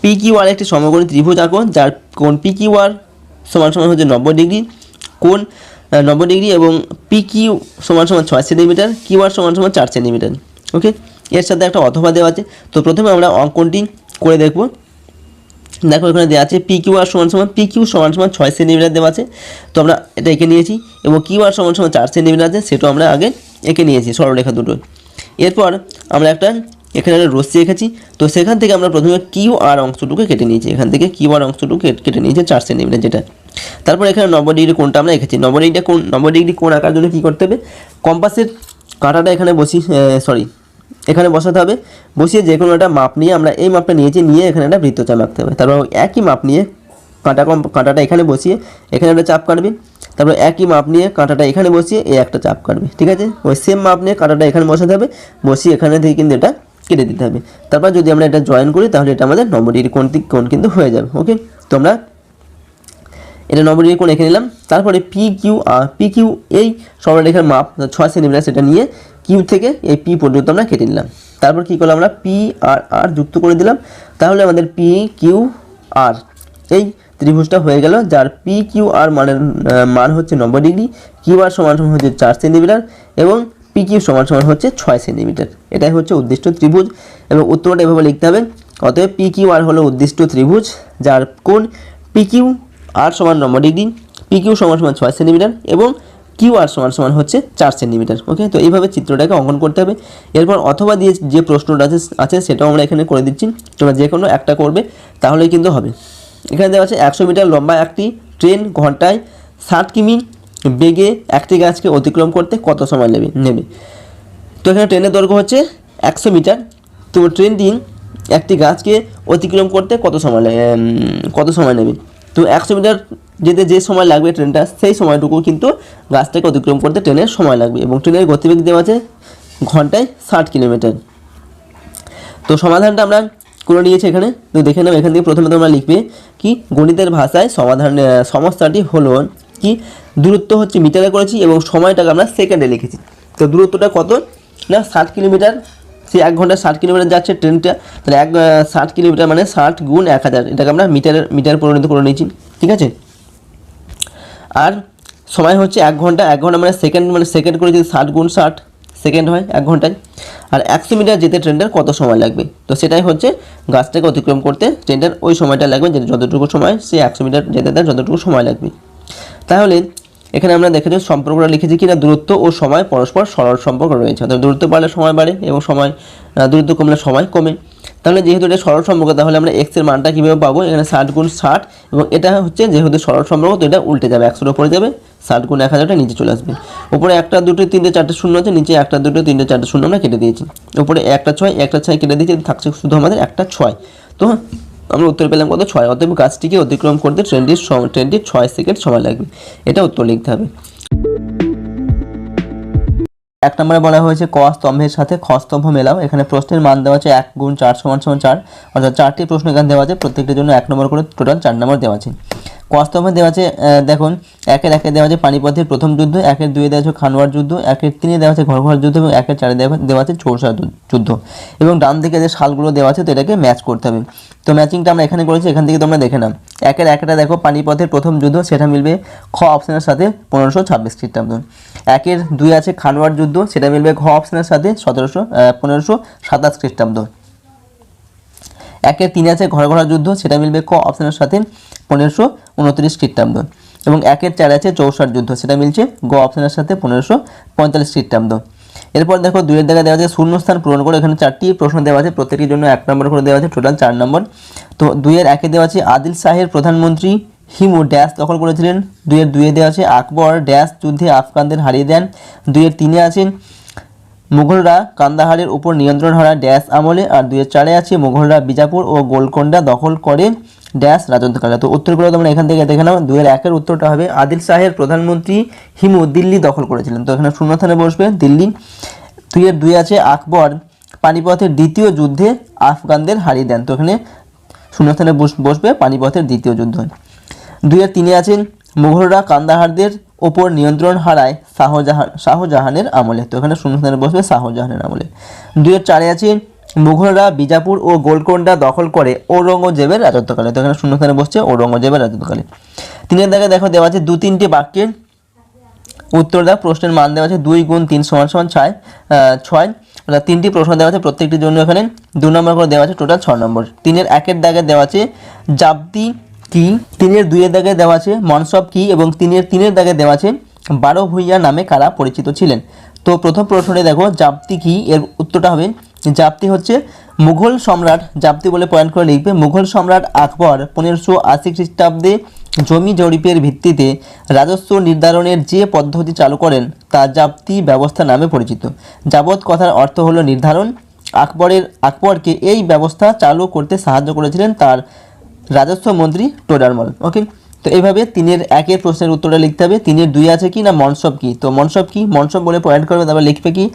PQR একটি সমকোণী ত্রিভুজ আঁকো যার কোণ PQR সমান সমান হচ্ছে 90 ডিগ্রি, কোণ 90 ডিগ্রি এবং PQ সমান সমান 6 সেন্টিমিটার, QR সমান সমান 4 সেন্টিমিটার। ওকে, এর সাথে একটা অথবা দেওয়া আছে। তো প্রথমে আমরা অঙ্কনটি করে দেখব। দেখো এখানে দেওয়া আছে PQR সমান সমান PQ সমান সমান 6 সেন্টিমিটার দেওয়া আছে। তো আমরা এটা এঁকে নিয়েছি এবং QR সমান সমান 4 সেন্টিমিটার আছে, সেটাও আমরা আগে এঁকে নিয়েছি সরলরেখা দুটো। এরপর আমরা এখানে একটা রশ্মি এঁকেছি। তো সেখান থেকে আমরা প্রথমে QR অংশটুকু কেটে নিয়েছি, এখান থেকে QR অংশটুকু কেটে নিয়েছি 4 সেন্টিমিটার যেটা। তারপর এখানে 90 ডিগ্রি কোণটা আমরা এঁকেছি। 90 ডিগ্রি কোণ আঁকার জন্য কী করতে হবে কম্পাসের কাঁটাটা এখানে এখানে বসাতে হবে। বসিয়ে যে কোনো একটা মাপ নিয়ে আমরা এই মাপটা নিয়ে এখানে একটা বৃত্তচাপ আঁকতে হবে। তারপর একই মাপ নিয়ে কাঁটাটা এখানে বসিয়ে এখানে একটা চাপ কাটবে। তারপর একই মাপ নিয়ে কাঁটাটা এখানে বসিয়ে একটা চাপ কাটবে। ঠিক আছে, ওই সেম মাপ নিয়ে কাঁটাটা এখানে বসাতে হবে, বসিয়ে এখানে থেকে কিন্তু এটা কেটে দিতে হবে। তারপর যদি আমরা এটা জয়েন করি তাহলে এটা আমাদের 90 ডিগ্রি কোণ কিন্তু হয়ে যাবে। ওকে, তো আমরা এটা 90 ডিগ্রি কোণ এঁকে নিলাম। তারপরে PQ এই সরলরেখার মাপ 6 সেন্টিমিটার, সেটা নিয়ে কিউ থেকে এই P পর্যন্ত আমরা কেটে নিলাম। তারপর কী করলাম আমরা P আর R যুক্ত করে দিলাম, তাহলে আমাদের PQR এই ত্রিভুজটা হয়ে গেল, যার পি কিউ আর মান হচ্ছে 90 ডিগ্রি, কিউ আর সমান সমান হচ্ছে 4 সেন্টিমিটার এবং পি কিউ সমান সমান হচ্ছে 6 সেন্টিমিটার। এটাই হচ্ছে উদ্দিষ্ট ত্রিভুজ এবং উত্তরটা এভাবে লিখতে হবে। অতএব পি কিউ আর হলো উদ্দিষ্ট ত্রিভুজ, যার কোণ পি কিউ আর সমান 90 ডিগ্রি, পি কিউ সমান সমান 6 সেন্টিমিটার এবং কিউ আর সমান সমান হচ্ছে 4 সেন্টিমিটার। ওকে, তো এইভাবে চিত্রটাকে অঙ্কন করতে হবে। এরপর অথবা দিয়ে যে প্রশ্নটা আছে সেটাও আমরা এখানে করে দিচ্ছি, তোমরা যে কোনো একটা করবে তাহলেই কিন্তু হবে। এখানে দেওয়া আছে 100 মিটার লম্বা একটি ট্রেন ঘন্টায় 60 কিমি বেগে একটি গাছকে অতিক্রম করতে কত সময় নেবে। তো এখানে ট্রেনের দৈর্ঘ্য হচ্ছে 100 মিটার, তো ট্রেনটি একটি গাছকে অতিক্রম করতে কত সময় নেবে। তো 100 মিটার যেতে যে সময় লাগবে ট্রেনটা, সেই সময়টুকু কিন্তু গাছটাকে অতিক্রম করতে ট্রেনের সময় লাগবে এবং ট্রেনের গতিবেগ দেওয়া আছে ঘন্টায় 60 কিলোমিটার। তো সমাধানটা আমরা করে নিয়েছি এখানে, তো দেখে নাও। এখান থেকে প্রথমে তোমরা লিখবে কি গণিতের ভাষায় সমস্যাটি হলো কি দূরত্ব হচ্ছে মিটারে করেছি এবং সময়টাকে আমরা সেকেন্ডে লিখেছি। তো দূরত্বটা কত না 60 কিলোমিটার, সে 1 ঘন্টা 60 কিলোমিটার যাচ্ছে ট্রেনটা, তাহলে 60 কিলোমিটার মানে 60 গুণ 1000, এটাকে আমরা মিটার পরিণত করে নিয়েছি, ঠিক আছে। আর সময় হচ্ছে 1 ঘন্টা, 1 ঘন্টা মানে সেকেন্ড করে যদি 60 গুণ 60 সেকেন্ড হয় 1 ঘন্টায়। আর 100 মিটার যেতে ট্রেনটার কত সময় লাগবে, তো সেটাই হচ্ছে গাছটাকে অতিক্রম করতে ট্রেনটার ওই সময়টা লাগবে, যতটুকু সময় সে 100 মিটার যেতে তার যতটুকু সময় লাগবে। তাহলে এখানে আমরা দেখেছি সম্পর্কটা লিখেছি কি না দূরত্ব ও সময় পরস্পর সরল সম্পর্ক রয়েছে, অর্থাৎ দূরত্ব বাড়লে সময় বাড়ে এবং দূরত্ব কমলে সময় কমে। তাহলে যেহেতু এটা সরল সম্পর্ক, তাহলে আমরা x এর মানটা কীভাবে পাবো, এখানে 60 গুণ 60 এবং এটা হচ্ছে যেহেতু সরল সম্পর্ক, তো এটা উল্টে যাবে, 100 উপরে যাবে, 60 গুণ 1000টা নিচে চলে আসবে। উপরে 1 2 3 4 শূন্য আছে, নিচে 1 2 3 4 শূন্য আমরা কেটে দিয়েছি, উপরে 1 6 কেটে দিয়েছি, থাকছে শুধু আমাদের 1 6। তো আমরা উত্তর পেলাম কত 6। অতএব গাছটিকে অতিক্রম করতে ট্রেনটির 6 সেকেন্ড সময় লাগবে, এটা উত্তর লিখতে হবে। 1 নম্বরে বলা হয়েছে ক স্তম্ভের সাথে খ স্তম্ভ মেলাও। এখানে প্রশ্নের মান দেওয়া আছে 1 গুণ 4 সমান সমান 4, অর্থাৎ 4টি প্রশ্ন এখানে দেওয়া আছে, প্রত্যেকটির জন্য 1 নম্বর করে, টোটাল 4 নম্বর দেওয়া আছে। ক স্তম্ভে দেওয়া আছে দেখুন 1-এ দেওয়া আছে পানিপথের প্রথম যুদ্ধ, 1-2-এ দেওয়া আছে খানোয়ার যুদ্ধ, 1-3-এ দেওয়া আছে ঘরঘর যুদ্ধ এবং 1-4-এ দেওয়া আছে চৌসার যুদ্ধ। এবং ডান দিকে যে সালগুলো দেওয়া আছে তো এটাকে ম্যাচ করতে হবে। তো ম্যাচিংটা আমরা এখানে করেছি, এখান থেকে তোমরা দেখে নাও। 1-1টা দেখো পানিপথের প্রথম যুদ্ধ, সেটা মিলবে খ অপশনের সাথে 1526 খ্রিস্টাব্দ। 1-2 আছে খানোয়ার যুদ্ধ, সেটা মিলবে ঘ অপশনের সাথে 1527 খ্রিস্টাব্দ। 1-3 আছে ঘরঘরা যুদ্ধ, সেটা মিলবে ক অপশনের সাথে 1529 খ্রিস্টাব্দ এবং 1-4 আছে চৌসার যুদ্ধ, সেটা মিলছে গ অপশনের সাথে 1545 খ্রিস্টাব্দ। এরপর দেখো 2-এর জায়গায় দেওয়া আছে শূন্যস্থান পূরণ করে, এখানে 4টি প্রশ্ন দেওয়া আছে, প্রত্যেকটির জন্য 1 নম্বর করে দেওয়া আছে, টোটাল 4 নম্বর। তো 2-এর 1-এ দেওয়া আছে আদিল শাহের প্রধানমন্ত্রী হিমু ড্যাশ দখল করেছিলেন। 2-এ দেওয়া আছে আকবর ড্যাশ যুদ্ধে আফগানদের হারিয়ে দেন। 2-3-এ আছে মুঘলরা কান্দাহারের উপর নিয়ন্ত্রণ হারায় ড্যাশ আমলে। আর 2-4-এ আছে মুঘলরা বিজাপুর ও গোলকোন্ডা দখল করে ড্যাশ রাজত্বকালে। তো উত্তরগুলো তোমরা এখান থেকে দেখে নাও। 2-1-এর উত্তরটা হবে আদিল শাহের প্রধানমন্ত্রী হিমু দিল্লি দখল করেছিলেন, তো এখানে শূন্যস্থানে বসবে দিল্লি। 2-2 আছে আকবর পানিপথের দ্বিতীয় যুদ্ধে আফগানদের হারিয়ে দেন, তো এখানে শূন্যস্থানে বসবে পানিপথের দ্বিতীয় যুদ্ধ। 2-3-এ আছেন মুঘলরা কান্দাহারদের ওপর নিয়ন্ত্রণ হারায় শাহজাহানের আমলে, তো এখানে শূন্যস্থানে বসবে শাহজাহানের আমলে। 2-4-এ আছে মুঘলরা বিজাপুর ও গোলকোন্ডা দখল করে ঔরঙ্গজেবের রাজত্বকালে, তো এখানে শূন্যস্থানে বসছে ঔরঙ্গজেবের রাজত্বকালে। 3-এর জায়গায় দেখো দেওয়া আছে 2-3টি বাক্যের উত্তর দাও। প্রশ্নের মান দেওয়া আছে 2 গুণ 3 সমান সমান 6, অর্থাৎ 3টি প্রশ্ন দেওয়া আছে, প্রত্যেকটির জন্য এখানে 2 নম্বর করে দেওয়া আছে, টোটাল 6 নম্বর। 3-এর 1-এর দাগে দেওয়া আছে জাবতি কি, 3-এর 2-এর দাগে দেওয়া আছে মনসব কি এবং 3-এর দাগে দেওয়া আছে 12 ভূঁইয়া নামে কারা পরিচিত ছিলেন। তো প্রথম প্রশ্নে দেখো জাবতি কি, এর উত্তরটা হবে জাবতি হচ্ছে মুঘল সম্রাট, জাবতি বলে পয়েন্ট করে লিখবে, মুঘল সম্রাট আকবর 1580 খ্রিস্টাব্দে জমি জরিপের ভিত্তিতে রাজস্ব নির্ধারণের যে পদ্ধতি চালু করেন তা জাবতি ব্যবস্থা নামে পরিচিত। যাবত কথার অর্থ হলো নির্ধারণ। আকবরকে এই ব্যবস্থা চালু করতে সাহায্য করেছিলেন তার রাজস্ব মন্ত্রী টোডারমল। ওকে, তো এইভাবে 3-এর 1-এর প্রশ্নের উত্তরটা লিখতে হবে। 3-এর 2 আছে কি না মনসব কি, তো মনসব কি, মনসব বলে পয়েন্ট করবে, তারপর লিখবে কি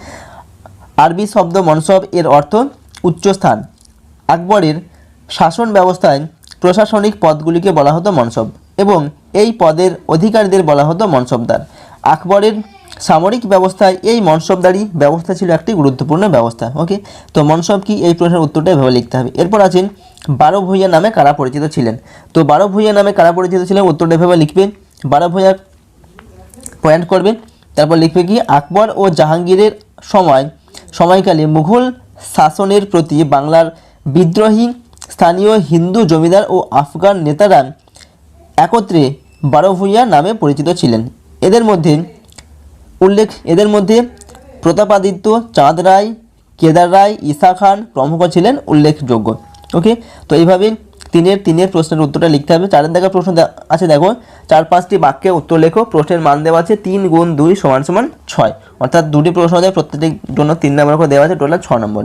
আরবি শব্দ মনসব, এর অর্থ উচ্চস্থান। আকবরের শাসন ব্যবস্থায় প্রশাসনিক পদগুলিকে বলা হতো মনসব এবং এই পদের অধিকারীদের বলা হতো মনসবদার। আকবরের সামরিক ব্যবস্থায় এই মনসবদারি ব্যবস্থা ছিল একটি গুরুত্বপূর্ণ ব্যবস্থা। ওকে, তো মনসব কি, এই প্রশ্নের উত্তরটা এভাবে লিখতে হবে। এরপর আছেন বারো ভূঁইয়া নামে কারা পরিচিত ছিলেন। তো বারো ভূঁইয়া নামে কারা পরিচিত ছিলেন, উত্তরটা এভাবে লিখবে। বারো ভূঁইয়া পয়েন্ট করবে, তারপর লিখবে কি, আকবর ও জাহাঙ্গীরের সময়কালে মুঘল শাসনের প্রতি বাংলার বিদ্রোহী স্থানীয় হিন্দু জমিদার ও আফগান নেতারা একত্রে বারো ভূঁইয়া নামে পরিচিত ছিলেন। এদের মধ্যে প্রতাপাদিত্য, চাঁদ রায়, কেদার রায়, ঈসা খান প্রমুখ ছিলেন উল্লেখযোগ্য। ওকে, তো এইভাবে তিনের প্রশ্নের উত্তরটা লিখতে হবে। চারের দেখা প্রশ্ন আছে, দেখো 4-5টি বাক্যে উত্তর লেখো। প্রশ্নের মান দেওয়া আছে 3 × 2 = 6, অর্থাৎ দুটি প্রশ্ন দেওয়া, প্রত্যেকটির জন্য 3 নম্বর করে দেওয়া আছে, টোটাল 6 নম্বর।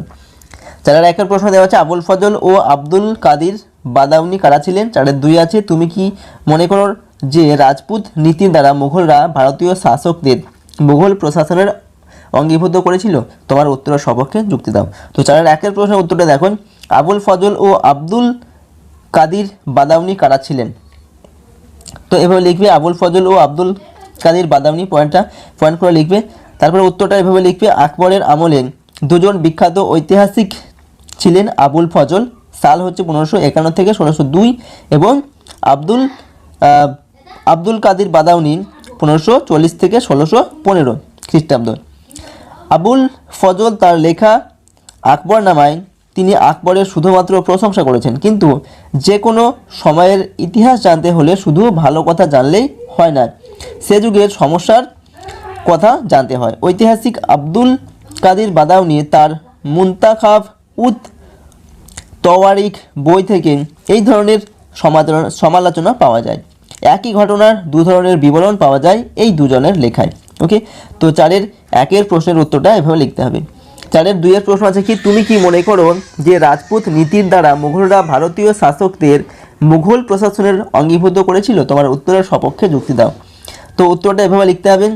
4-এর 1-এর প্রশ্ন দেওয়া আছে আবুল ফজল ও আব্দুল কাদির বাদাউনি কারা ছিলেন। 4-এর 2 আছে তুমি কি মনে করো যে রাজপুত নীতির দ্বারা মুঘলরা ভারতীয় শাসকদের মুঘল প্রশাসনের অঙ্গীভূত করেছিল, তোমার উত্তরের সপক্ষে যুক্তি দাও। তো 4-এর 1-এর প্রশ্নের উত্তরটা দেখুন, আবুল ফজল ও আব্দুল কাদির বাদাউনি কারা ছিলেন। তো এভাবে লিখবে, আবুল ফজল ও আব্দুল কাদির বাদাউনি পয়েন্ট করে লিখবে। তারপরে উত্তরটা এভাবে লিখবে, আকবরের আমলে দুজন বিখ্যাত ঐতিহাসিক ছিলেন আবুল ফজল, সাল হচ্ছে 1551 থেকে 1602, এবং আব্দুল কাদির বাদাউনি 1540 থেকে 1615 খ্রিস্টাব্দ। আবুল ফজল তার লেখা আকবরনামায় তিনি আকবরের শুধুমাত্র প্রশংসা করেছেন, কিন্তু যে কোনো সময়ের ইতিহাস জানতে হলে শুধু ভালো কথা জানলেই হয় না, সে যুগের সমস্যার কথা জানতে হয়। ঐতিহাসিক আব্দুল কাদির বাদাউনি তার মুন্তাখাব উত তওয়ারিখ বই থেকে এই ধরনের সমালোচনা পাওয়া যায়। একই ঘটনার দু ধরনের বিবরণ পাওয়া যায় এই দুজনের লেখায়। ওকে, তো 4-এর 1-এর প্রশ্নের উত্তরটা এভাবে লিখতে হবে। 4-এর 2-এর প্রশ্ন আছে কি, তুমি কি মনে করো যে রাজপুত নীতির দ্বারা মুঘলরা ভারতীয় শাসকদের মুঘল প্রশাসনের অঙ্গীভূত করেছিল, তোমার উত্তরের সপক্ষে যুক্তি দাও। তো উত্তরটা এভাবে লিখতে হবে,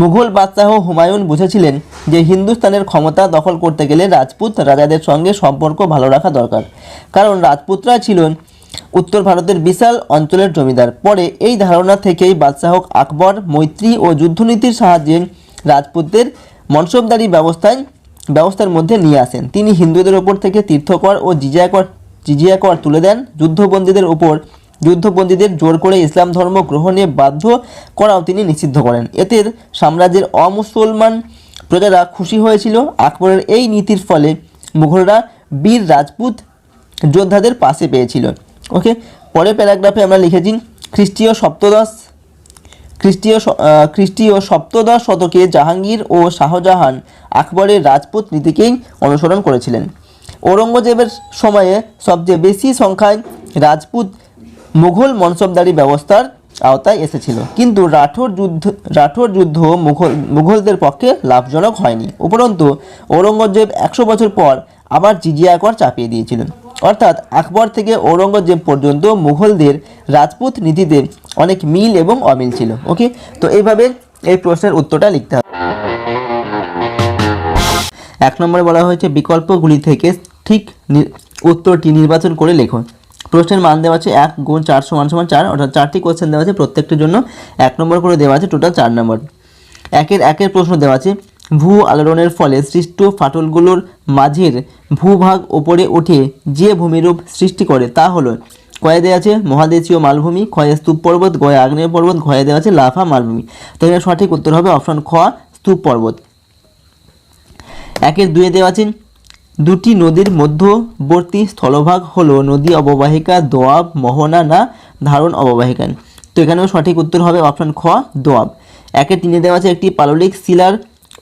মুঘল বাদশাহ হুমায়ুন বুঝেছিলেন যে হিন্দুস্তানের ক্ষমতা দখল করতে গেলে রাজপুত রাজাদের সঙ্গে সম্পর্ক ভালো রাখা দরকার, কারণ রাজপুতরা ছিলেন উত্তর ভারতের বিশাল অঞ্চলের জমিদার। পরে এই ধারণা থেকেই বাদশাহ আকবর মৈত্রী ও যুদ্ধনীতির সাহায্যে রাজপুতদের মনসবদারি ব্যবস্থার মধ্যে নিয়ে আসেন। তিনি হিন্দুদের ওপর থেকে তীর্থকর ও জিজিয়া কর তুলে দেন। যুদ্ধবন্দীদের জোর করে ইসলাম ধর্ম গ্রহণে বাধ্য করাও তিনি নিষিদ্ধ করেন। এতে সাম্রাজ্যের অমুসলমান প্রজারা খুশি হয়েছিল। আকবরের এই নীতির ফলে মুঘলরা বীর রাজপুত যোদ্ধাদের পাশে পেয়েছিল। ওকে, পরের প্যারাগ্রাফে আমরা লিখেছি, খ্রিস্টীয় সপ্তদশ শতকে জাহাঙ্গীর ও শাহজাহান আকবরের রাজপুত নীতিকেই অনুসরণ করেছিলেন। ঔরঙ্গজেবের সময়ে সবচেয়ে বেশি সংখ্যায় রাজপুত মুঘল মনসবদারি ব্যবস্থার আওতায় এসেছিল, কিন্তু রাঠোর যুদ্ধ মুঘলদের পক্ষে লাভজনক হয়নি। উপরন্তু ঔরঙ্গজেব 100 বছর পর আবার জিজিয়া কর চাপিয়ে দিয়েছিলেন। অর্থাৎ আকবর থেকে ঔরঙ্গজেব পর্যন্ত মুঘলদের রাজপুত নীতিতে অনেক মিল এবং অমিল ছিল। ওকে, তো এইভাবে এই প্রশ্নের উত্তরটা লিখতে হবে। 1 নম্বরে বলা হয়েছে বিকল্পগুলি থেকে ঠিক উত্তরটি নির্বাচন করে লেখো। প্রশ্নের মান দেওয়া আছে 1 × 4 = 4, অর্থাৎ 4টি কোশ্চেন দেওয়া আছে, প্রত্যেকটির জন্য 1 নম্বর করে দেওয়া আছে, টোটাল 4 নম্বর। 1-এর প্রশ্ন দেওয়া আছে, ভূ আলোড়নের ফলে সৃষ্ট ফাটলগুলোর মাঝের ভূভাগ ওপরে উঠে যে ভূমিরূপ সৃষ্টি করে তা হলো, কয়ে দেওয়া আছে মহাদেশীয় মালভূমি, ক্ষয়ে স্তূপ পর্বত, গয়ে আগ্নেয় পর্বত, ঘয়ে দেওয়া আছে লাভা মালভূমি। তো এর সঠিক উত্তর হবে অপশন খ, স্তূপ পর্বত। 1-এর 2-এ দেওয়া আছে, দুটি নদীর মধ্যবর্তী স্থলভাগ হলো নদী অববাহিকা, দোয়াব, মোহনা না ধারণ অববাহিকা। তো এখানেও সঠিক উত্তর হবে অপশন খ, দোয়াব। 1-এর 3-এ দেওয়া আছে একটি পাললিক শিলার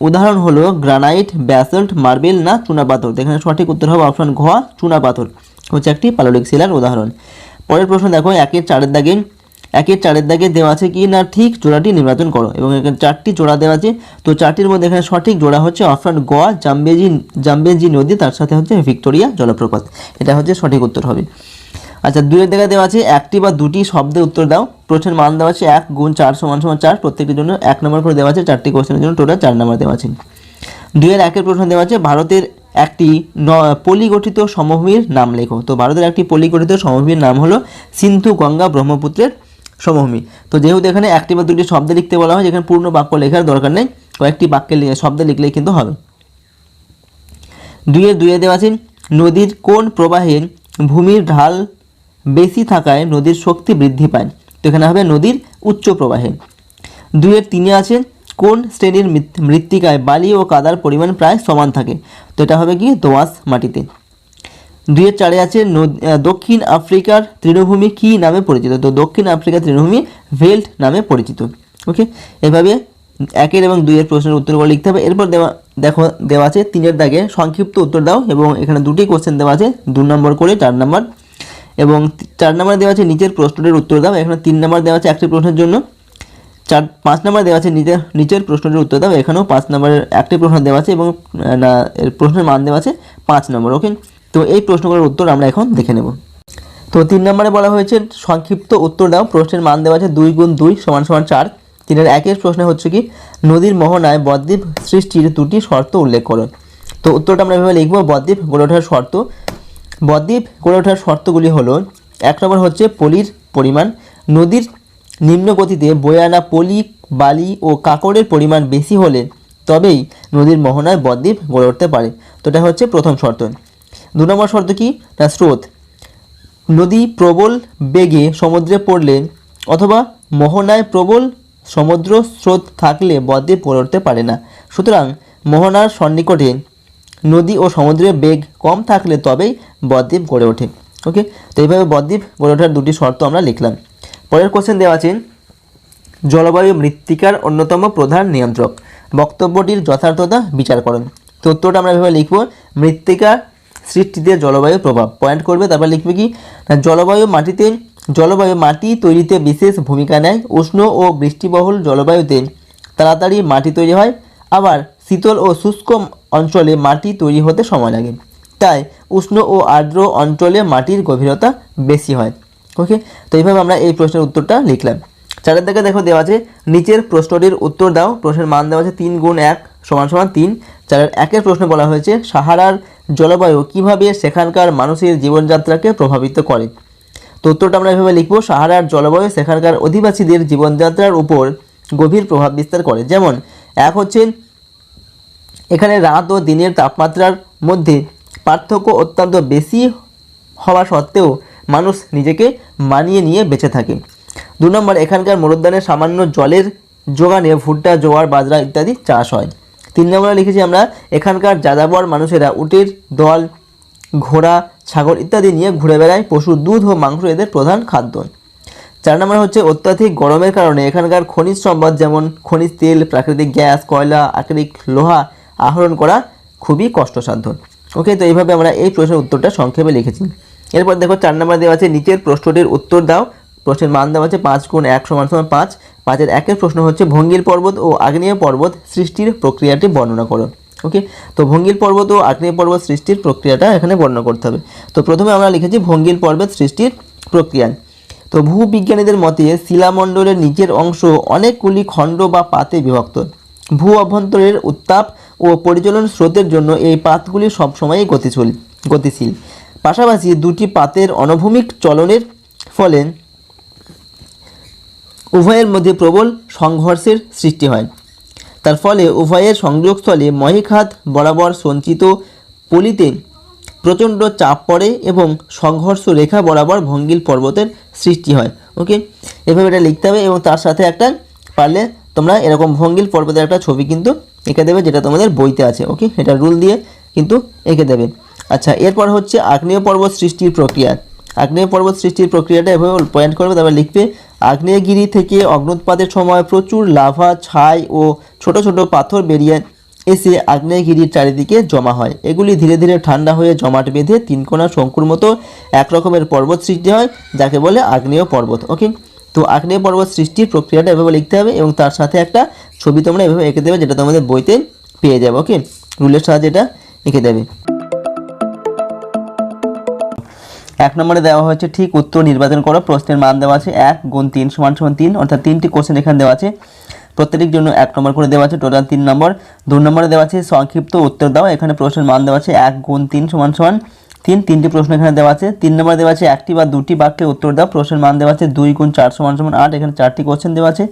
উদাহরণ হলো গ্রানাইট, ব্যাসল্ট, মার্বেল না চুনাপাথর। এখানে সঠিক উত্তর হবে অপশন ঘ, চুনাপাথর হচ্ছে একটি পাললিক শিলার উদাহরণ। পরের প্রশ্ন দেখো, 1-এর 4-এর দাগে দেওয়া আছে কি না ঠিক জোড়াটি নির্বাচন করো, এবং এখানে 4টি জোড়া দেওয়া আছে। তো 4টির মধ্যে এখানে সঠিক জোড়া হচ্ছে অপশন গ, জাম্বেজি নদী, তার সাথে হচ্ছে ভিক্টোরিয়া জলপ্রপাত। এটা হচ্ছে সঠিক উত্তর হবে। আচ্ছা, 2-এর দাগে দেওয়া আছে একটি বা দুটি শব্দে উত্তর দাও। প্রশ্নের মান দেওয়া আছে 1 × 4 = 4, প্রত্যেকটির জন্য 1 নম্বর করে দেওয়া আছে, 4টি কোশ্চেনের জন্য টোটাল 4 নম্বর দেওয়া আছে। 2-এর 1-এর প্রশ্ন দেওয়া আছে ভারতের একটি পলিগঠিত সমভূমির নাম লেখো। তো ভারতের একটি পলিগঠিত সমভূমির নাম হলো সিন্ধু গঙ্গা ব্রহ্মপুত্রের সমভূমি। তো যেহেতু এখানে একটি বা দুটি শব্দ লিখতে বলা হয়, যেখানে পূর্ণ বাক্য লেখার দরকার নেই, কয়েকটি বাক্যে শব্দ লিখলেই কিন্তু হবে। 2-এ দেওয়া আছে নদীর কোন প্রবাহে ভূমির ঢাল বেশি থাকায় নদীর শক্তি বৃদ্ধি পায়। তো এখানে হবে নদীর উচ্চ প্রবাহে। 2-3 আছে কোন শ্রেণীর মৃত্তিকায় বালি ও কাদার পরিমাণ প্রায় সমান থাকে। তো এটা হবে কি দোআঁশ মাটিতে। 2-4 আছে দক্ষিণ আফ্রিকার তৃণভূমি কী নামে পরিচিত। তো দক্ষিণ আফ্রিকার তৃণভূমি ভেল্ট নামে পরিচিত। ওকে, এভাবে 1 এবং 2 প্রশ্নের উত্তরগুলো লিখতে হবে। এরপর দেওয়া আছে 3 দাগে সংক্ষিপ্ত উত্তর দাও, এবং এখানে দুটি কোশ্চেন দেওয়া আছে 2 নম্বর করে 4 নম্বর, এবং 4 নম্বরে দেওয়া আছে নিচের প্রশ্নটির উত্তর দাও। এখানে 3 নম্বর দেওয়া আছে একটি প্রশ্নের জন্য। 5 নম্বর দেওয়া আছে নিচের প্রশ্নটির উত্তর দাও। এখানেও 5 নম্বরের একটি প্রশ্ন দেওয়া আছে এবং এর প্রশ্নের মান দেওয়া আছে 5 নম্বর। ওকে, তো এই প্রশ্নগুলোর উত্তর আমরা এখন দেখে নেব। তো 3 নম্বরে বলা হয়েছে সংক্ষিপ্ত উত্তর দাও, প্রশ্নের মান দেওয়া আছে 2 × 2 = 4। 3-1 প্রশ্নে হচ্ছে কি নদীর মোহনায় বদ্বীপ সৃষ্টির 2টি শর্ত উল্লেখ করো। তো উত্তরটা আমরা এভাবে লিখব, বদ্বীপ গড়ে ওঠার শর্ত। বদ্বীপ গড়ে ওঠার শর্তগুলি হলো, 1 নম্বর হচ্ছে পলির পরিমাণ। নদীর নিম্ন গতিতে বয়ে আনা পলি, বালি ও কাঁকড়ের পরিমাণ বেশি হলে তবেই নদীর মোহনায় বদ্বীপ গড়ে উঠতে পারে। তো এটা হচ্ছে প্রথম শর্ত। 2 নম্বর শর্ত কি না স্রোত। নদী প্রবল বেগে সমুদ্রে পড়লে অথবা মোহনায় প্রবল সমুদ্র স্রোত থাকলে বদ্বীপ গড়ে উঠতে পারে না। সুতরাং মোহনার সন্নিকটে নদী ও সমুদ্রের বেগ কম থাকলে তবেই বদ্বীপ গড়ে ওঠে। ওকে, তো এইভাবে বদ্বীপ গড়ে ওঠার 2টি শর্ত আমরা লিখলাম। পরের কোশ্চেন দেওয়া আছে জলবায়ু মৃত্তিকার অন্যতম প্রধান নিয়ন্ত্রক, বক্তব্যটির যথার্থতা বিচার করুন। তো উত্তরটা আমরা এভাবে লিখব, মৃত্তিকা সৃষ্টিতে জলবায়ু প্রভাব। পয়েন্ট করবে, তারপর লিখবে কি জলবায়ু মাটি তৈরিতে বিশেষ ভূমিকা নেয়। উষ্ণ ও বৃষ্টিবহুল জলবায়ুতে তাড়াতাড়ি মাটি তৈরি হয়, আবার শীতল ও শুষ্ক অঞ্চলে মাটি তৈরি হতে সময় লাগে। তাই উষ্ণ ও আর্দ্র অঞ্চলে মাটির গভীরতা বেশি হয়। ওকে, তো এইভাবে আমরা এই প্রশ্নের উত্তরটা লিখলাম। 4 দাগে দেওয়া আছে নিচের প্রশ্নটির উত্তর দাও, প্রশ্নের মান দেওয়া আছে 3 × 1 = 3। 4-1 প্রশ্নে বলা হয়েছে সাহারার জলবায়ু কিভাবে সেখানকার মানুষের জীবনযাত্রাকে প্রভাবিত করে। তো উত্তরটা আমরা এভাবে লিখব, সাহারার জলবায়ু সেখানকার অধিবাসীদের জীবনযাত্রার উপর গভীর প্রভাব বিস্তার করে। যেমন 1 হচ্ছে এখানে রাত ও দিনের তাপমাত্রার মধ্যে পার্থক্য অত্যন্ত বেশি হওয়া সত্ত্বেও মানুষ নিজেকে মানিয়ে নিয়ে বেঁচে থাকে। 2 নম্বর এখানকার মরুদ্যানে সামান্য জলের যোগানে ভুট্টা, জোয়ার, বাজরা ইত্যাদি চাষ হয়। 3 নম্বরে লিখেছি আমরা এখানকার যাযাবর মানুষেরা উটের দল, ঘোড়া, ছাগল ইত্যাদি নিয়ে ঘুরে বেড়ায়। পশুর দুধ ও মাংস এদের প্রধান খাদ্য। 4 নম্বর হচ্ছে অত্যাধিক গরমের কারণে এখানকার খনিজ সম্পদ যেমন খনিজ তেল, প্রাকৃতিক গ্যাস, কয়লা, আকরিক লোহা আহরণ করা খুবই কষ্টসাধ্য। ওকে, তো এইভাবে আমরা এই প্রশ্নের উত্তরটা সংক্ষেপে লিখেছি। এরপর দেখো 4 নম্বর দেওয়া আছে নিচের প্রশ্নটির উত্তর দাও, প্রশ্নের মান দেওয়া আছে 5 × 1 = 5। 5-1 প্রশ্ন হচ্ছে ভঙ্গিল পর্বত ও আগ্নেয় পর্বত সৃষ্টির প্রক্রিয়াটি বর্ণনা করো। ওকে, তো ভঙ্গিল পর্বত ও আগ্নেয় পর্বত সৃষ্টির প্রক্রিয়াটা এখানে বর্ণনা করতে হবে। তো প্রথমে আমরা লিখেছি ভঙ্গিল পর্বত সৃষ্টির প্রক্রিয়া। তো ভূবিজ্ঞানীদের মতে শিলামণ্ডলের নিচের অংশ অনেকগুলি খণ্ড বা পাতে বিভক্ত। ভূ অভ্যন্তরের উত্তাপ ও পরিচালন স্রোতের জন্য এই পাতগুলি সবসময়ই গতিশীল। পাশাপাশি 2টি পাতের অনুভূমিক চলনের ফলে উভয়ের মধ্যে প্রবল সংঘর্ষের সৃষ্টি হয়। তার ফলে উভয়ের সংযোগস্থলে মহীখাত বরাবর সঞ্চিত পলিতে প্রচণ্ড চাপ পড়ে এবং সংঘর্ষ রেখা বরাবর ভঙ্গিল পর্বতের সৃষ্টি হয়। ওকে, এভাবে এটা লিখতে হবে এবং তার সাথে একটা পারলে তোমরা এরকম ভঙ্গিল পর্বতের একটা ছবি কিন্তু এঁকে দেবে, যেটা তোমাদের বইতে আছে। ওকে, এটা রুল দিয়ে কিন্তু এঁকে দেবে। আচ্ছা, এরপর হচ্ছে আগ্নেয় পর্বত সৃষ্টির প্রক্রিয়া। আগ্নেয় পর্বত সৃষ্টির প্রক্রিয়াটা এভাবে পয়েন্ট করবে, তারপর লিখবে আগ্নেয়গিরি থেকে অগ্নুৎপাতের সময় প্রচুর লাভা, ছাই ও ছোট ছোট পাথর বেরিয়ে এসে আগ্নেয়গিরির চারিদিকে জমা হয়। এগুলি ধীরে ধীরে ঠান্ডা হয়ে জমাট বেঁধে 3 কোণা শঙ্কুর মতো এক রকমের পর্বত সৃষ্টি হয়, যাকে বলে আগ্নেয় পর্বত। ওকে, তো আগ্নেয় পর্বত সৃষ্টির প্রক্রিয়াটা এভাবে লিখতে হবে এবং তার সাথে একটা ছবি তোমরা এভাবে এঁকে দেবে, যেটা তোমাদের বইতে পেয়ে যাবে। ওকে, রুলের সাহায্যে এটা এঁকে দেবে। 1 নম্বরে দেওয়া হয়েছে ঠিক উত্তর নির্বাচন করো, প্রশ্নের মান দেওয়া আছে 1 × 3 = 3, অর্থাৎ 3টি কোশ্চেন এখানে দেওয়া আছে, প্রত্যেকটির জন্য 1 নম্বর করে দেওয়া আছে, টোটাল 3 নম্বর। 2 নম্বরে দেওয়া আছে সংক্ষিপ্ত উত্তর দাও, এখানে প্রশ্নের মান দেওয়া আছে 1 × 3 = তিনটি প্রশ্ন এখানে দেওয়া আছে। 3 নম্বর দেওয়া আছে একটি বা দুটি বাক্যে উত্তর দাও। প্রশ্নের মান দেওয়া আছে 2 × 4 = 8। এখানে 4টি কোশ্চেন দেওয়া আছে।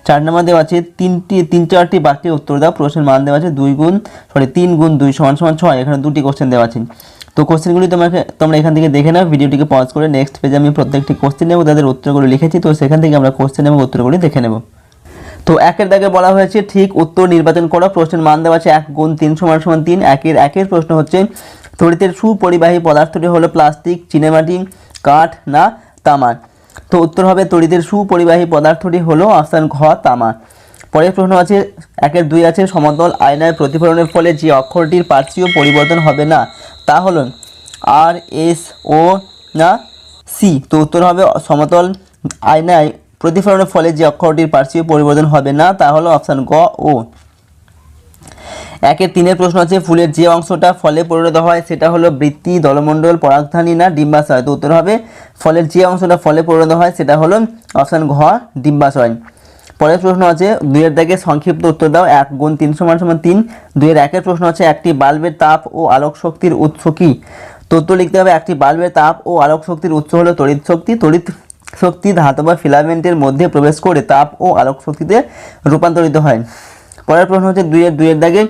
4 নম্বর দেওয়া আছে 3-4টি বাক্যে উত্তর দাও। প্রশ্নের মান দেওয়া আছে 3 × 2 = 6। এখানে 2টি কোশ্চেন দেওয়া আছে। তো কোশ্চেনগুলি তোমরা এখান থেকে দেখে নাও, ভিডিওটিকে পজ করে নেক্সট পেজে আমি প্রত্যেকটি কোশ্চেন নেব, তাদের উত্তরগুলি লিখেছি, তো সেখান থেকে আমরা কোশ্চেন এবং উত্তরগুলি দেখে নেব। তো 1-এর দাগে বলা হয়েছে ঠিক উত্তর নির্বাচন করো। প্রশ্নের মান দেওয়া আছে 1 × 3 = 3। 1-এর প্রশ্ন হচ্ছে তড়িতের সুপরিবাহী পদার্থটি হলো প্লাস্টিক, চিনেমাটি, কাঠ না তামা। তো উত্তর হবে তড়িতের সুপরিবাহী পদার্থটি হলো অপশান ঘ তামা। পরের প্রশ্ন আছে 1-এর 2 আছে সমতল আয়নায় প্রতিফলনের ফলে যে অক্ষরটির পার্শ্বীয় পরিবর্তন হবে না তা হলো আর, এস, ও না সি। তো উত্তর হবে সমতল আয়নায় প্রতিফলনের ফলে যে অক্ষরটির পার্শ্বীয় পরিবর্তন হবে না তা হলো অপশান গ, ও। 1-এর 3-এর প্রশ্ন আছে ফুলের যে অংশটা ফলে পরিণত হয় সেটা হলো বৃত্তি, দলমণ্ডল, পরাগধানী না ডিম্বাশয়। তো উত্তর হবে ফলের যে অংশটা ফলে পরিণত হয় সেটা হলো অপশান ঘ, ডিম্বাশয়। পরের প্রশ্ন আছে 2-এর দাগে সংক্ষিপ্ত উত্তর দাও। 1 × 3 = 3। 2-এর 1-এর প্রশ্ন আছে একটি বাল্বের তাপ ও আলোক শক্তির উৎস কি? তো উত্তর লিখতে হবে একটি বাল্বের তাপ ও আলোক শক্তির উৎস হলো তড়িৎ শক্তি। তড়িৎ শক্তি ধাতব বা ফিলামেন্টের মধ্যে প্রবেশ করে তাপ ও আলোক শক্তিতে রূপান্তরিত হয়। পরের প্রশ্ন হচ্ছে 2-এর দাগে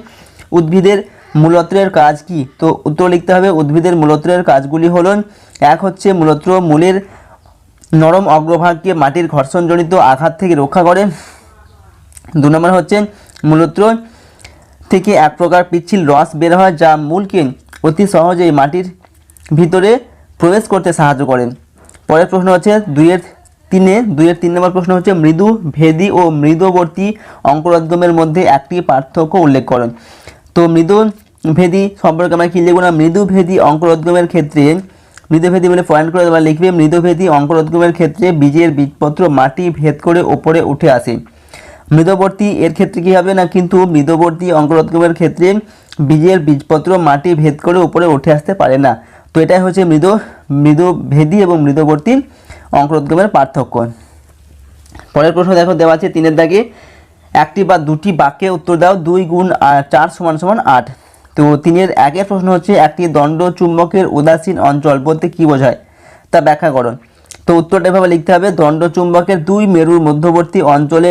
উদ্ভিদের মূলত্রের কাজ কি? তো উত্তর লিখতে হবে উদ্ভিদের মূলত্রের কাজগুলি হলো 1 হচ্ছে মূলত্র মূলের নরম অগ্রভাগকে মাটির ঘর্ষণজনিত আঘাত থেকে রক্ষা করে। 2 নম্বর হচ্ছে মূলত্র থেকে এক প্রকার পিচ্ছিল রস বের হয় যা মূলকে অতি সহজেই মাটির ভিতরে প্রবেশ করতে সাহায্য করে। পরের প্রশ্ন হচ্ছে 2-এর 3 নম্বর প্রশ্ন হচ্ছে মৃদু ভেদী ও মৃদবর্তী অঙ্কুরোদ্গমের মধ্যে একটি পার্থক্য উল্লেখ করেন। তো মৃদু ভেদী সম্পর্কে আমরা কি লিখব না, মৃদু ভেদী অঙ্কুরোদ্গমের ক্ষেত্রে মৃদুভেদী বলে পয়েন্ট করে তোমরা লিখবে মৃদুভেদী অঙ্কুরোদ্গমের ক্ষেত্রে বীজের বীজপত্র মাটি ভেদ করে ওপরে উঠে আসে। মৃদবর্তী এর ক্ষেত্রে কি হবে না, কিন্তু মৃদবর্তী অঙ্কুরোদ্গমের ক্ষেত্রে বীজের বীজপত্র মাটি ভেদ করে উপরে উঠে আসতে পারে না। তো এটাই হচ্ছে মৃদুভেদী এবং মৃদবর্তী অঙ্কুরোদ্গমের পার্থক্য। পরের প্রশ্ন দেখো দেওয়া আছে 3-এর দাগে একটি বা দুটি বাক্যে উত্তর দাও। 2 × 4 = 8। তো 3-এর 1-এর প্রশ্ন হচ্ছে একটি দণ্ড চুম্বকের উদাসীন অঞ্চল বলতে কি বোঝায় তা ব্যাখ্যা করো। তো উত্তরটা এভাবে লিখতে হবে দণ্ড চুম্বকের 2 মেরুর মধ্যবর্তী অঞ্চলে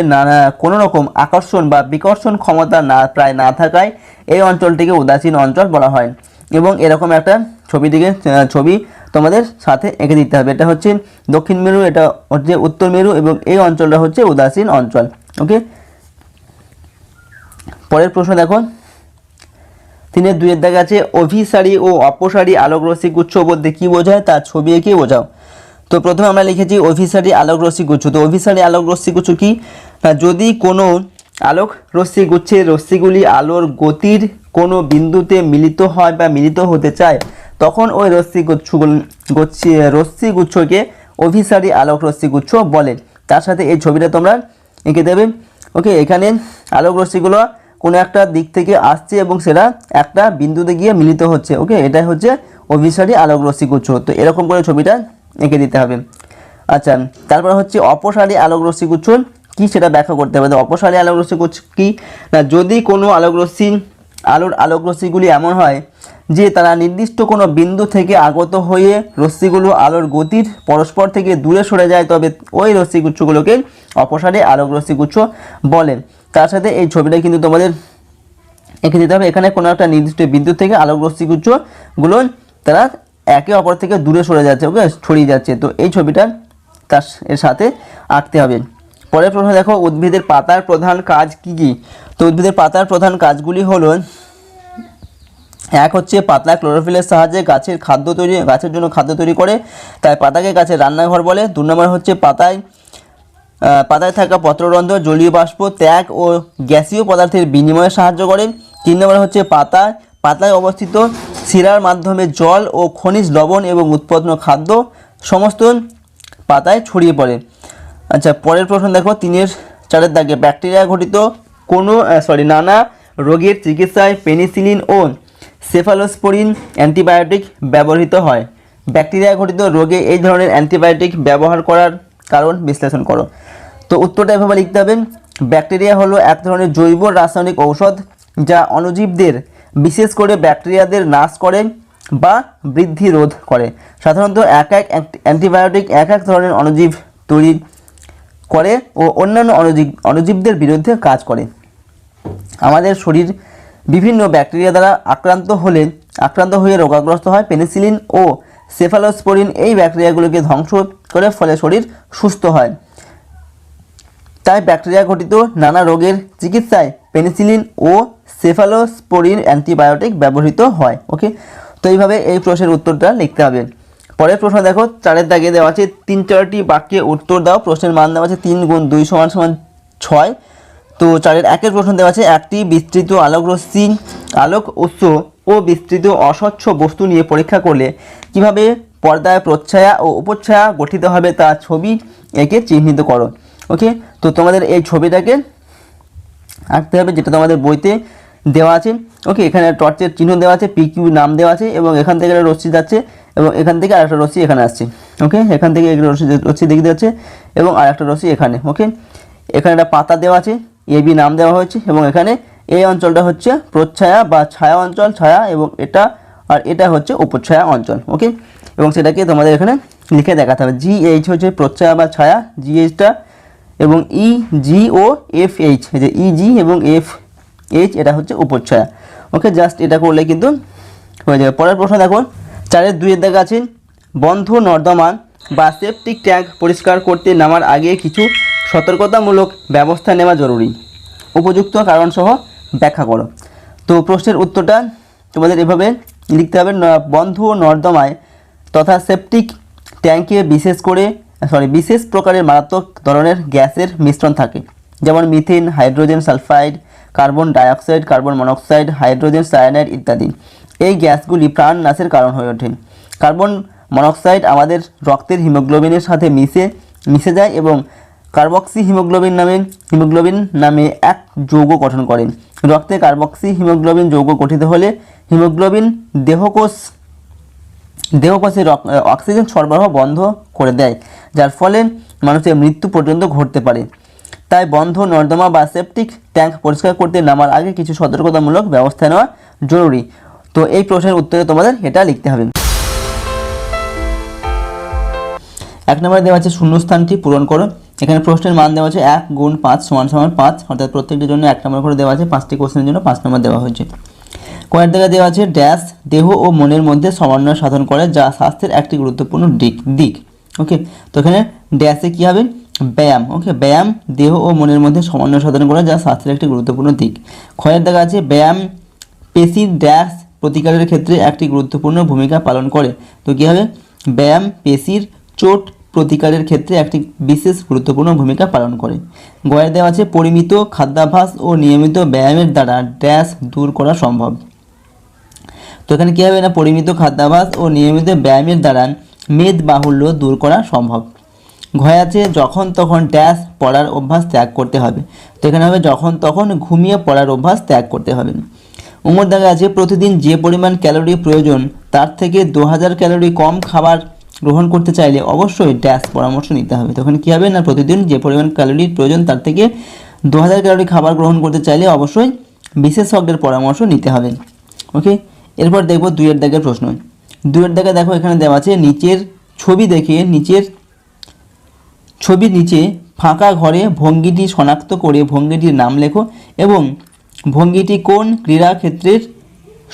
কোনো রকম আকর্ষণ বা বিকর্ষণ ক্ষমতা প্রায় না থাকায় এই অঞ্চলটিকে উদাসীন অঞ্চল বলা হয়। এবং এরকম একটা ছবি তোমাদের সাথে এঁকে দিতে হবে। এটা হচ্ছে দক্ষিণ মেরু, এটা হচ্ছে উত্তর মেরু এবং এই অঞ্চলটা হচ্ছে উদাসীন অঞ্চল। ওকে, পরের প্রশ্ন দেখো 3-এর 2-এর দাগে আছে অভিসারী ও অপসারী আলোক রশ্মি গুচ্ছ বলতে কি বোঝায় তার ছবি এঁকে বোঝাও। তো প্রথমে আমরা লিখেছি অভিসারী আলোক রশ্মি গুচ্ছ। তো অভিসারী আলোক রশ্মি গুচ্ছ কি না, যদি কোনো আলোক রশ্মি গুচ্ছের রশ্মিগুলি আলোর গতির কোনো বিন্দুতে মিলিত হয় বা মিলিত হতে চায় তখন ওই রশ্মি গুচ্ছকে অভিসারী আলোক রশ্মি গুচ্ছ বলে। তার সাথে এই ছবিটা তোমরা এঁকে দেবে। ওকে, এখানে আলোক রশ্মিগুলো কোনো একটা দিক থেকে আসছে এবং সেটা একটা বিন্দুতে গিয়ে মিলিত হচ্ছে। ওকে, এটাই হচ্ছে অভিসারী আলোক রশ্মি গুচ্ছ। তো এরকম করে ছবিটা এঁকে দিতে হবে। আচ্ছা, তারপর হচ্ছে অপসারী আলোক রশ্মি গুচ্ছ কি সেটা ব্যাখ্যা করতে হবে। তো অপসারী আলোক রশ্মি গুচ্ছ কি না, যদি কোনো আলোক রশ্মিগুলি এমন হয় যে তারা নির্দিষ্ট কোনো বিন্দু থেকে আগত হয়ে রশ্মিগুলো আলোর গতির পরস্পর থেকে দূরে সরে যায় তবে ওই রশ্মিগুচ্ছগুলোকে অপসারী আলোক রশ্মিগুচ্ছ বলে। তার সাথে এই ছবিটা কিন্তু তোমাদের এঁকে দিতে হবে। এখানে কোনো একটা নির্দিষ্ট বিন্দু থেকে আলোক রশ্মিগুচ্ছগুলো তারা একে অপর থেকে দূরে সরে যাচ্ছে, ওকে, ছড়িয়ে যাচ্ছে। তো এই ছবিটা এর সাথে আঁকতে হবে। পরের প্রশ্ন দেখো উদ্ভিদের পাতার প্রধান কাজ কি কি? তো উদ্ভিদের পাতার প্রধান কাজগুলি হলো 1 হচ্ছে পাতা ক্লোরোফিলের সাহায্যে গাছের জন্য খাদ্য তৈরি করে, তাই পাতাকে গাছের রান্নাঘর বলে। 2 নম্বর হচ্ছে পাতায় থাকা পত্ররন্ধ্র জলীয় বাষ্প ত্যাগ ও গ্যাসীয় পদার্থের বিনিময়ে সাহায্য করে। 3 নম্বর হচ্ছে পাতায় অবস্থিত শিরার মাধ্যমে জল ও খনিজ লবণ এবং উৎপন্ন খাদ্য সমস্ত পাতায় ছড়িয়ে পড়ে। আচ্ছা, পরের প্রশ্ন দেখো 3-এর 4-এর দাগে ব্যাকটেরিয়া ঘটিত নানা রোগের চিকিৎসায় পেনিসিলিন ও সেফালোস্পোরিন অ্যান্টিবায়োটিক ব্যবহৃত হয়। ব্যাকটেরিয়া ঘটিত রোগে এই ধরনের অ্যান্টিবায়োটিক ব্যবহার করার কারণ বিশ্লেষণ করো। তো উত্তরটা এভাবে লিখতে হবে ব্যাকটেরিয়া হলো এক ধরনের জৈব রাসায়নিক ঔষধ যা অণুজীবদের বিশেষ করে ব্যাকটেরিয়াদের নাশ করে বা বৃদ্ধি রোধ করে। সাধারণত এক এক অ্যান্টিবায়োটিক এক এক ধরনের অণুজীব তৈরি করে ও অন্যান্য অণুজীবদের বিরুদ্ধে কাজ করে। আমাদের শরীর বিভিন্ন ব্যাকটেরিয়া দ্বারা আক্রান্ত হয়ে রোগাগ্রস্ত হয়। পেনিসিলিন ও সেফালোস্পোরিন এই ব্যাকটেরিয়াগুলোকে ধ্বংস করে, ফলে শরীর সুস্থ হয়। তাই ব্যাকটেরিয়া ঘটিত নানা রোগের চিকিৎসায় পেনিসিলিন ও সেফালোস্পোরিন অ্যান্টিবায়োটিক ব্যবহৃত হয়। ওকে, তো এইভাবে এই প্রশ্নের উত্তরটা লিখতে হবে। পরের প্রশ্ন দেখো, 4 দাগে দেওয়া আছে 3-4টি বাক্যে উত্তর দাও। প্রশ্নের মান দেওয়া আছে 3 × 2 = 6। তো 4-এর 1-এর প্রশ্ন দেওয়া আছে, একটি বিস্তৃত আলোক উৎস ও বিস্তৃত অস্বচ্ছ বস্তু নিয়ে পরীক্ষা করলে কিভাবে পর্দায় প্রচ্ছায়া ও উপচ্ছায়া গঠিত হবে তা ছবি এঁকে চিহ্নিত করো। ওকে, তো তোমাদের এই ছবিটাকে আঁকতে হবে, যেটা তোমাদের বইতে দেওয়া আছে। ওকে, এখানে টর্চের চিহ্ন দেওয়া আছে, PQ নাম দেওয়া আছে, এবং এখান থেকে একটা রশ্মি যাচ্ছে এবং এখান থেকে আরেকটা রশ্মি এখানে আসছে। ওকে, এখান থেকে একটা রশ্মি দেখতে যাচ্ছে এবং আরেকটা রশ্মি এখানে। ওকে, এখানে একটা পাতা দেওয়া আছে, AB নাম দেওয়া হয়েছে, এবং এখানে এই অঞ্চলটা হচ্ছে প্রচ্ছায়া বা ছায়া অঞ্চল, ছায়া, এবং এটা হচ্ছে উপচ্ছায়া অঞ্চল। ওকে, এবং সেটাকে তোমাদের এখানে লিখে দেখাতে হবে। GH হচ্ছে প্রচ্ছায়া বা ছায়া, GHটা, এবং EG ও FH, যে EG এবং FH এটা হচ্ছে উপচ্ছায়া। ওকে, জাস্ট এটা করলে কিন্তু হয়ে যাবে। পরের প্রশ্ন দেখো, 4-এর 2-এর দাগে আছে, বন্ধ নর্দমা বা সেপটিক ট্যাঙ্ক পরিষ্কার করতে নামার আগে কিছু সতর্কতামূলক ব্যবস্থা নেওয়া জরুরি। উপযুক্ত কারণসহ ব্যাখ্যা করো। তো প্রশ্নের উত্তরটা তোমাদের এভাবে লিখতে হবে, বন্ধ নর্দমায় তথা সেপটিক ট্যাঙ্কে বিশেষ প্রকারের মারাত্মক ধরনের গ্যাসের মিশ্রণ থাকে, যেমন methane, hydrogen sulphide, carbon dioxide, carbon monoxide, hydrogen cyanide ইত্যাদি। এই গ্যাসগুলি প্রাণনাশের কারণ হয়ে ওঠে। কার্বন মনোক্সাইড আমাদের রক্তের হিমোগ্লোবিনের সাথে মিশে যায় এবং কার্বক্সি হিমোগ্লোবিন নামে এক যৌগ গঠন করে। রক্তে কার্বক্সি হিমোগ্লোবিন যৌগ গঠিত হলে হিমোগ্লোবিন দেহকোষে অক্সিজেন সরবরাহ বন্ধ করে দেয়, যার ফলে মানুষের মৃত্যু পর্যন্ত ঘটতে পারে। তাই বন্ধ নর্দমা বা সেপটিক ট্যাঙ্ক পরিষ্কার করতে নামার আগে কিছু সতর্কতামূলক ব্যবস্থা নেওয়া জরুরি। তো এই প্রশ্নের উত্তরে তোমাদের এটা লিখতে হবে। 1 নম্বরে দেওয়া আছে শূন্যস্থানটি পূরণ করো। এখানে প্রশ্নের মান দেওয়া আছে 1 × 5 = 5, অর্থাৎ প্রত্যেকটির জন্য 1 নম্বর করে দেওয়া আছে। 5টি কোশ্চেনের জন্য 5 নম্বর দেওয়া হয়েছে। কয়ের জায়গায় দেওয়া আছে ড্যাশ দেহ ও মনের মধ্যে সমন্বয় সাধন করে, যা স্বাস্থ্যের একটি গুরুত্বপূর্ণ দিক। ওকে, তো এখানে ড্যাশে কী হবে? ব্যায়াম। ওকে, ব্যায়াম দেহ ও মনের মধ্যে সমন্বয় সাধন করে, যা স্বাস্থ্যের একটি গুরুত্বপূর্ণ দিক। ক্ষয়ের দেখা আছে ব্যায়াম পেশির ড্যাশ প্রতিকারের ক্ষেত্রে একটি গুরুত্বপূর্ণ ভূমিকা পালন করে। তো কী হবে? ব্যায়াম পেশির চোট প্রতিকারের ক্ষেত্রে একটি বিশেষ গুরুত্বপূর্ণ ভূমিকা পালন করে। গয়ের দেওয়া আছে পরিমিত খাদ্যাভ্যাস ও নিয়মিত ব্যায়ামের দ্বারা ড্যাশ দূর করা সম্ভব। তো এখানে কী হবে না, পরিমিত খাদ্যাভ্যাস ও নিয়মিত ব্যায়ামের দ্বারা মেদবাহুল্য দূর করা সম্ভব। ঘয়ে আছে যখন তখন ড্যাশ পড়ার অভ্যাস ত্যাগ করতে হবে। তো এখানে হবে যখন তখন ঘুমিয়ে পড়ার অভ্যাস ত্যাগ করতে হবে। উমর দেখা আছে প্রতিদিন যে পরিমাণ ক্যালোরি প্রয়োজন তার থেকে 2000 ক্যালোরি কম খাবার গ্রহণ করতে চাইলে অবশ্যই ড্যাশ পরামর্শ নিতে হবে। তখন কী হবে না, প্রতিদিন যে পরিমাণ ক্যালোরির প্রয়োজন তার থেকে 2000 ক্যালোরি খাবার গ্রহণ করতে চাইলে অবশ্যই বিশেষজ্ঞের পরামর্শ নিতে হবে। ওকে, এরপর দেখব 2-এর দাগের প্রশ্ন। 2-এর দাগে দেখো এখানে দেওয়া আছে নিচের ছবির নিচে ফাঁকা ঘরে ভঙ্গিটি শনাক্ত করে ভঙ্গিটির নাম লেখো এবং ভঙ্গিটি কোন ক্রীড়াক্ষেত্রের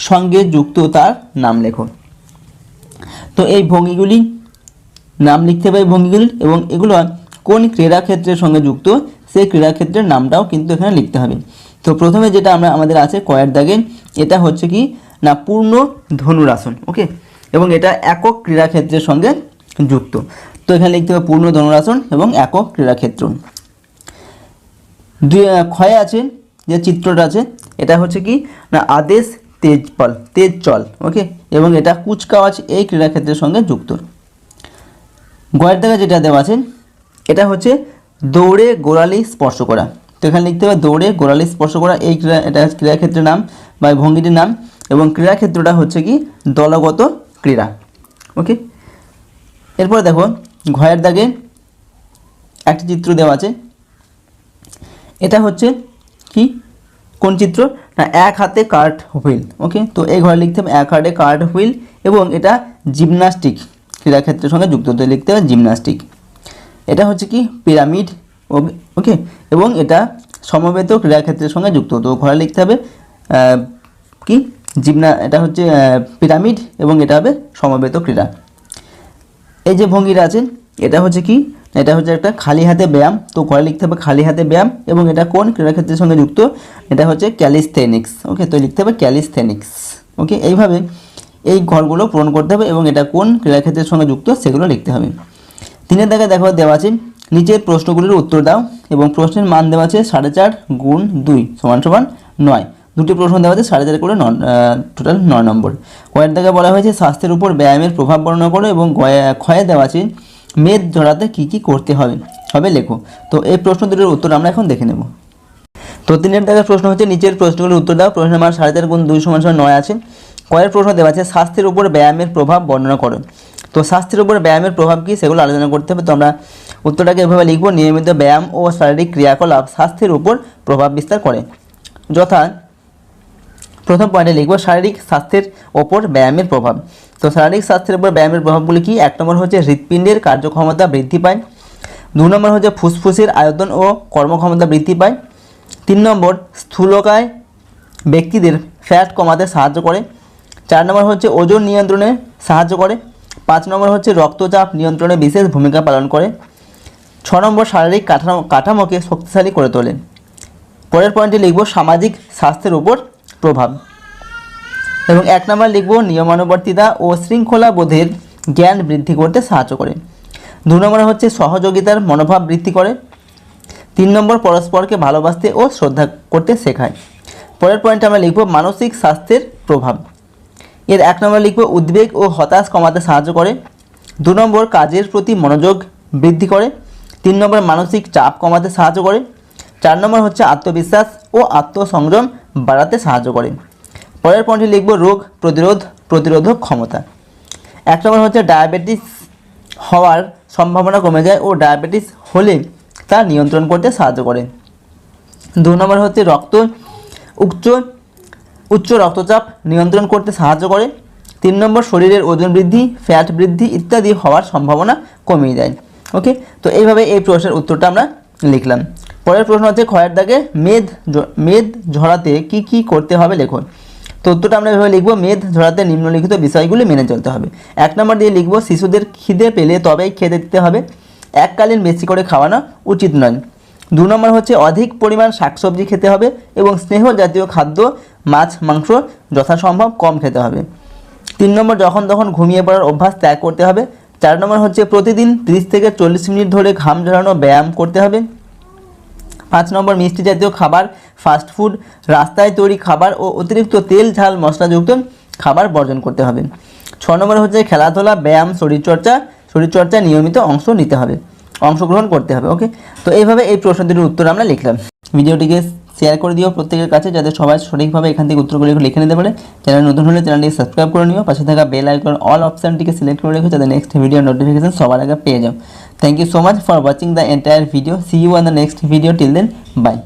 সঙ্গে যুক্ত তার নাম লেখো। তো এই ভঙ্গিগুলি নাম লিখতে হবে ভঙ্গিগুলির, এবং এগুলো কোন ক্রীড়াক্ষেত্রের সঙ্গে যুক্ত সেই ক্রীড়াক্ষেত্রের নামটাও কিন্তু এখানে লিখতে হবে। তো প্রথমে যেটা আমাদের আছে কয়ের দাগে, এটা হচ্ছে কি না পূর্ণ ধনুরাসন। ওকে, এবং এটা একক ক্রীড়াক্ষেত্রের সঙ্গে যুক্ত। তো এখানে লিখতে হবে পূর্ণ ধনুরাসন এবং একক ক্রীড়াক্ষেত্র। ক্ষয়ে আছে যে চিত্রটা আছে এটা হচ্ছে কি না আদেশ তেজ চল। ওকে, এবং এটা কুচকাওয়াজ এই ক্রীড়াক্ষেত্রের সঙ্গে যুক্ত। গয়ের দাগে যেটা দেওয়া আছে এটা হচ্ছে দৌড়ে গোড়ালি স্পর্শ করা। তো এখানে লিখতে হবে দৌড়ে গোড়ালি স্পর্শ করা, এটা ক্রীড়াক্ষেত্রের নাম বা ভঙ্গিটির নাম, এবং ক্রীড়াক্ষেত্রটা হচ্ছে কি দলগত ক্রীড়া। ওকে, এরপর দেখো ঘয়ের দাগে একটি চিত্র দেওয়া আছে, এটা হচ্ছে কি কোন চিত্র না এক হাতে কার্ট হুইল। ওকে, তো এই ঘরে লিখতে হবে এক হাতে কার্ট হুইল এবং এটা জিমনাস্টিক ক্রীড়াক্ষেত্রের সঙ্গে যুক্ত, তো লিখতে হবে জিমনাস্টিক। এটা হচ্ছে কি পিরামিড। ওকে, এবং এটা সমবেত ক্রীড়াক্ষেত্রের সঙ্গে যুক্ত, তো ঘরে লিখতে হবে কি এটা হচ্ছে পিরামিড এবং এটা হবে সমবেত ক্রীড়া। এই যে ভঙ্গিটা আছে এটা হচ্ছে কি, এটা হচ্ছে একটা খালি হাতে ব্যায়াম, তো ঘরে লিখতে হবে খালি হাতে ব্যায়াম এবং এটা কোন ক্রীড়াক্ষেত্রের সঙ্গে যুক্ত, এটা হচ্ছে ক্যালিস্থেনিক্স। ওকে, তো লিখতে হবে ক্যালিস্থেনিক্স। ওকে, এইভাবে এই ঘরগুলো পূরণ করতে হবে এবং এটা কোন ক্রীড়াক্ষেত্রের সঙ্গে যুক্ত সেগুলো লিখতে হবে। 3 দাগে দেখো দেওয়া আছে নিচের প্রশ্নগুলির উত্তর দাও এবং প্রশ্নের মান দেওয়া আছে 4.5 গুণ 2 সমান 9। দুটি প্রশ্ন দেওয়া আছে 4.5 করে টোটাল 9 নম্বর। কয়ের দাগে বলা হয়েছে স্বাস্থ্যের উপর ব্যায়ামের প্রভাব বর্ণনা করো এবং ক্ষয়ে দেওয়া আছে মেদ ঝরাতে কী কী করতে হবে লেখো। তো এই প্রশ্ন দুটির উত্তর আমরা এখন দেখে নেব। তো 3 দাগের প্রশ্ন হচ্ছে নিচের প্রশ্নগুলির উত্তর দাও। প্রশ্নের মান 4.5 গুণ 2 সমান 9 আছে। কয়ের প্রশ্ন দেওয়া আছে স্বাস্থ্যের উপর ব্যায়ামের প্রভাব বর্ণনা করো। তো স্বাস্থ্যের উপর ব্যায়ামের প্রভাব কী সেগুলো আলোচনা করতে হবে। তো আমরা উত্তরটাকে এভাবে লিখব, নিয়মিত ব্যায়াম ও শারীরিক ক্রিয়াকলাপ স্বাস্থ্যের উপর প্রভাব বিস্তার করে। যথা প্রথম পয়েন্টে লিখব শারীরিক স্বাস্থ্যের ওপর ব্যায়ামের প্রভাব। তো শারীরিক স্বাস্থ্যের উপর ব্যায়ামের প্রভাবগুলি কি? 1 নম্বর হচ্ছে হৃৎপিণ্ডের কার্যক্ষমতা বৃদ্ধি পায়। 2 নম্বর হচ্ছে ফুসফুসের আয়তন ও কর্মক্ষমতা বৃদ্ধি পায়। 3 নম্বর স্থূলকায় ব্যক্তিদের ফ্যাট কমাতে সাহায্য করে। 4 নম্বর হচ্ছে ওজন নিয়ন্ত্রণে সাহায্য করে। 5 নম্বর হচ্ছে রক্তচাপ নিয়ন্ত্রণে বিশেষ ভূমিকা পালন করে। 6 নম্বর শারীরিক কাঠামোকে শক্তিশালী করে তোলে। পরের পয়েন্টে লিখব সামাজিক স্বাস্থ্যের উপর প্রভাব এবং 1 নম্বর লিখব নিয়মানুবর্তিতা ও শৃঙ্খলা বোধের জ্ঞান বৃদ্ধি করতে সাহায্য করে। 2 নম্বর হচ্ছে সহযোগিতার মনোভাব বৃদ্ধি করে। 3 নম্বর পরস্পরকে ভালোবাসতে ও শ্রদ্ধা করতে শেখায়। পরের পয়েন্টে আমরা লিখব মানসিক স্বাস্থ্যের প্রভাব। এর 1 নম্বর লিখব উদ্বেগ ও হতাশ কমাতে সাহায্য করে। 2 নম্বর কাজের প্রতি মনোযোগ বৃদ্ধি করে। 3 নম্বর মানসিক চাপ কমাতে সাহায্য করে। 4 নম্বর হচ্ছে আত্মবিশ্বাস ও আত্মসংযম বাড়াতে সাহায্য করে। পরের পয়েন্টে লিখব রোগ প্রতিরোধক ক্ষমতা। 1 নম্বর হচ্ছে ডায়াবেটিস হওয়ার সম্ভাবনা কমে যায় ও ডায়াবেটিস হলে তা নিয়ন্ত্রণ করতে সাহায্য করে। 2 নম্বর হচ্ছে উচ্চ রক্তচাপ নিয়ন্ত্রণ করতে সাহায্য করে। 3 নম্বর শরীরের ওজন বৃদ্ধি, ফ্যাট বৃদ্ধি ইত্যাদি হওয়ার সম্ভাবনা কমিয়ে দেয়। ওকে, তো এইভাবে এই প্রশ্নের উত্তরটা আমরা লিখলাম। পরের প্রশ্ন হচ্ছে ক্ষয়ের দাগে মেদ ঝরাতে কি কি করতে হবে লেখো। তো উত্তরটা আমরা এভাবে লিখব, মেদ ঝরাতে নিম্নলিখিত বিষয়গুলি মেনে চলতে হবে। 1 নম্বর দিয়ে লিখব শিশুদের খিদে পেলে তবেই খেতে দিতে হবে, এককালীন বেশি করে খাওয়ানো উচিত নয়। 2 নম্বর হচ্ছে অধিক পরিমাণ শাকসবজি খেতে হবে এবং স্নেহ জাতীয় খাদ্য মাছ মাংস যথাসম্ভব কম খেতে হবে। 3 নম্বর যখন তখন ঘুমিয়ে পড়ার অভ্যাস ত্যাগ করতে হবে। 4 নম্বর হচ্ছে প্রতিদিন 30 থেকে 40 মিনিট ধরে ঘাম ঝরানো ব্যায়াম করতে হবে। 5 নম্বর মিষ্টি জাতীয় খাবার, ফাস্টফুড, রাস্তায় তৈরি খাবার ও অতিরিক্ত তেল ঝাল মশলাযুক্ত খাবার বর্জন করতে হবে। 6 নম্বর হচ্ছে খেলাধুলা, ব্যায়াম, শরীরচর্চা নিয়মিত অংশগ্রহণ করতে হবে। ওকে, তো এইভাবে এই প্রশ্ন দুটির উত্তর আমরা লিখলাম। ভিডিওটিকে শেয়ার করে দিও প্রত্যেকের কাছে যাতে সবাই সঠিকভাবে এখান থেকে উত্তরগুলো লিখে নিতে পারে। চ্যানেল নতুন হলে চ্যানেলটিকে সাবস্ক্রাইব করে নিও, পাশে থাকা বেল আইকন অল অপশানটিকে সিলেক্ট করে রেখো যাতে নেক্সট ভিডিও নোটিফিকেশন সবার আগে পেয়ে যাও। Thank you so much for watching the entire video. See you on the next video. Till then by.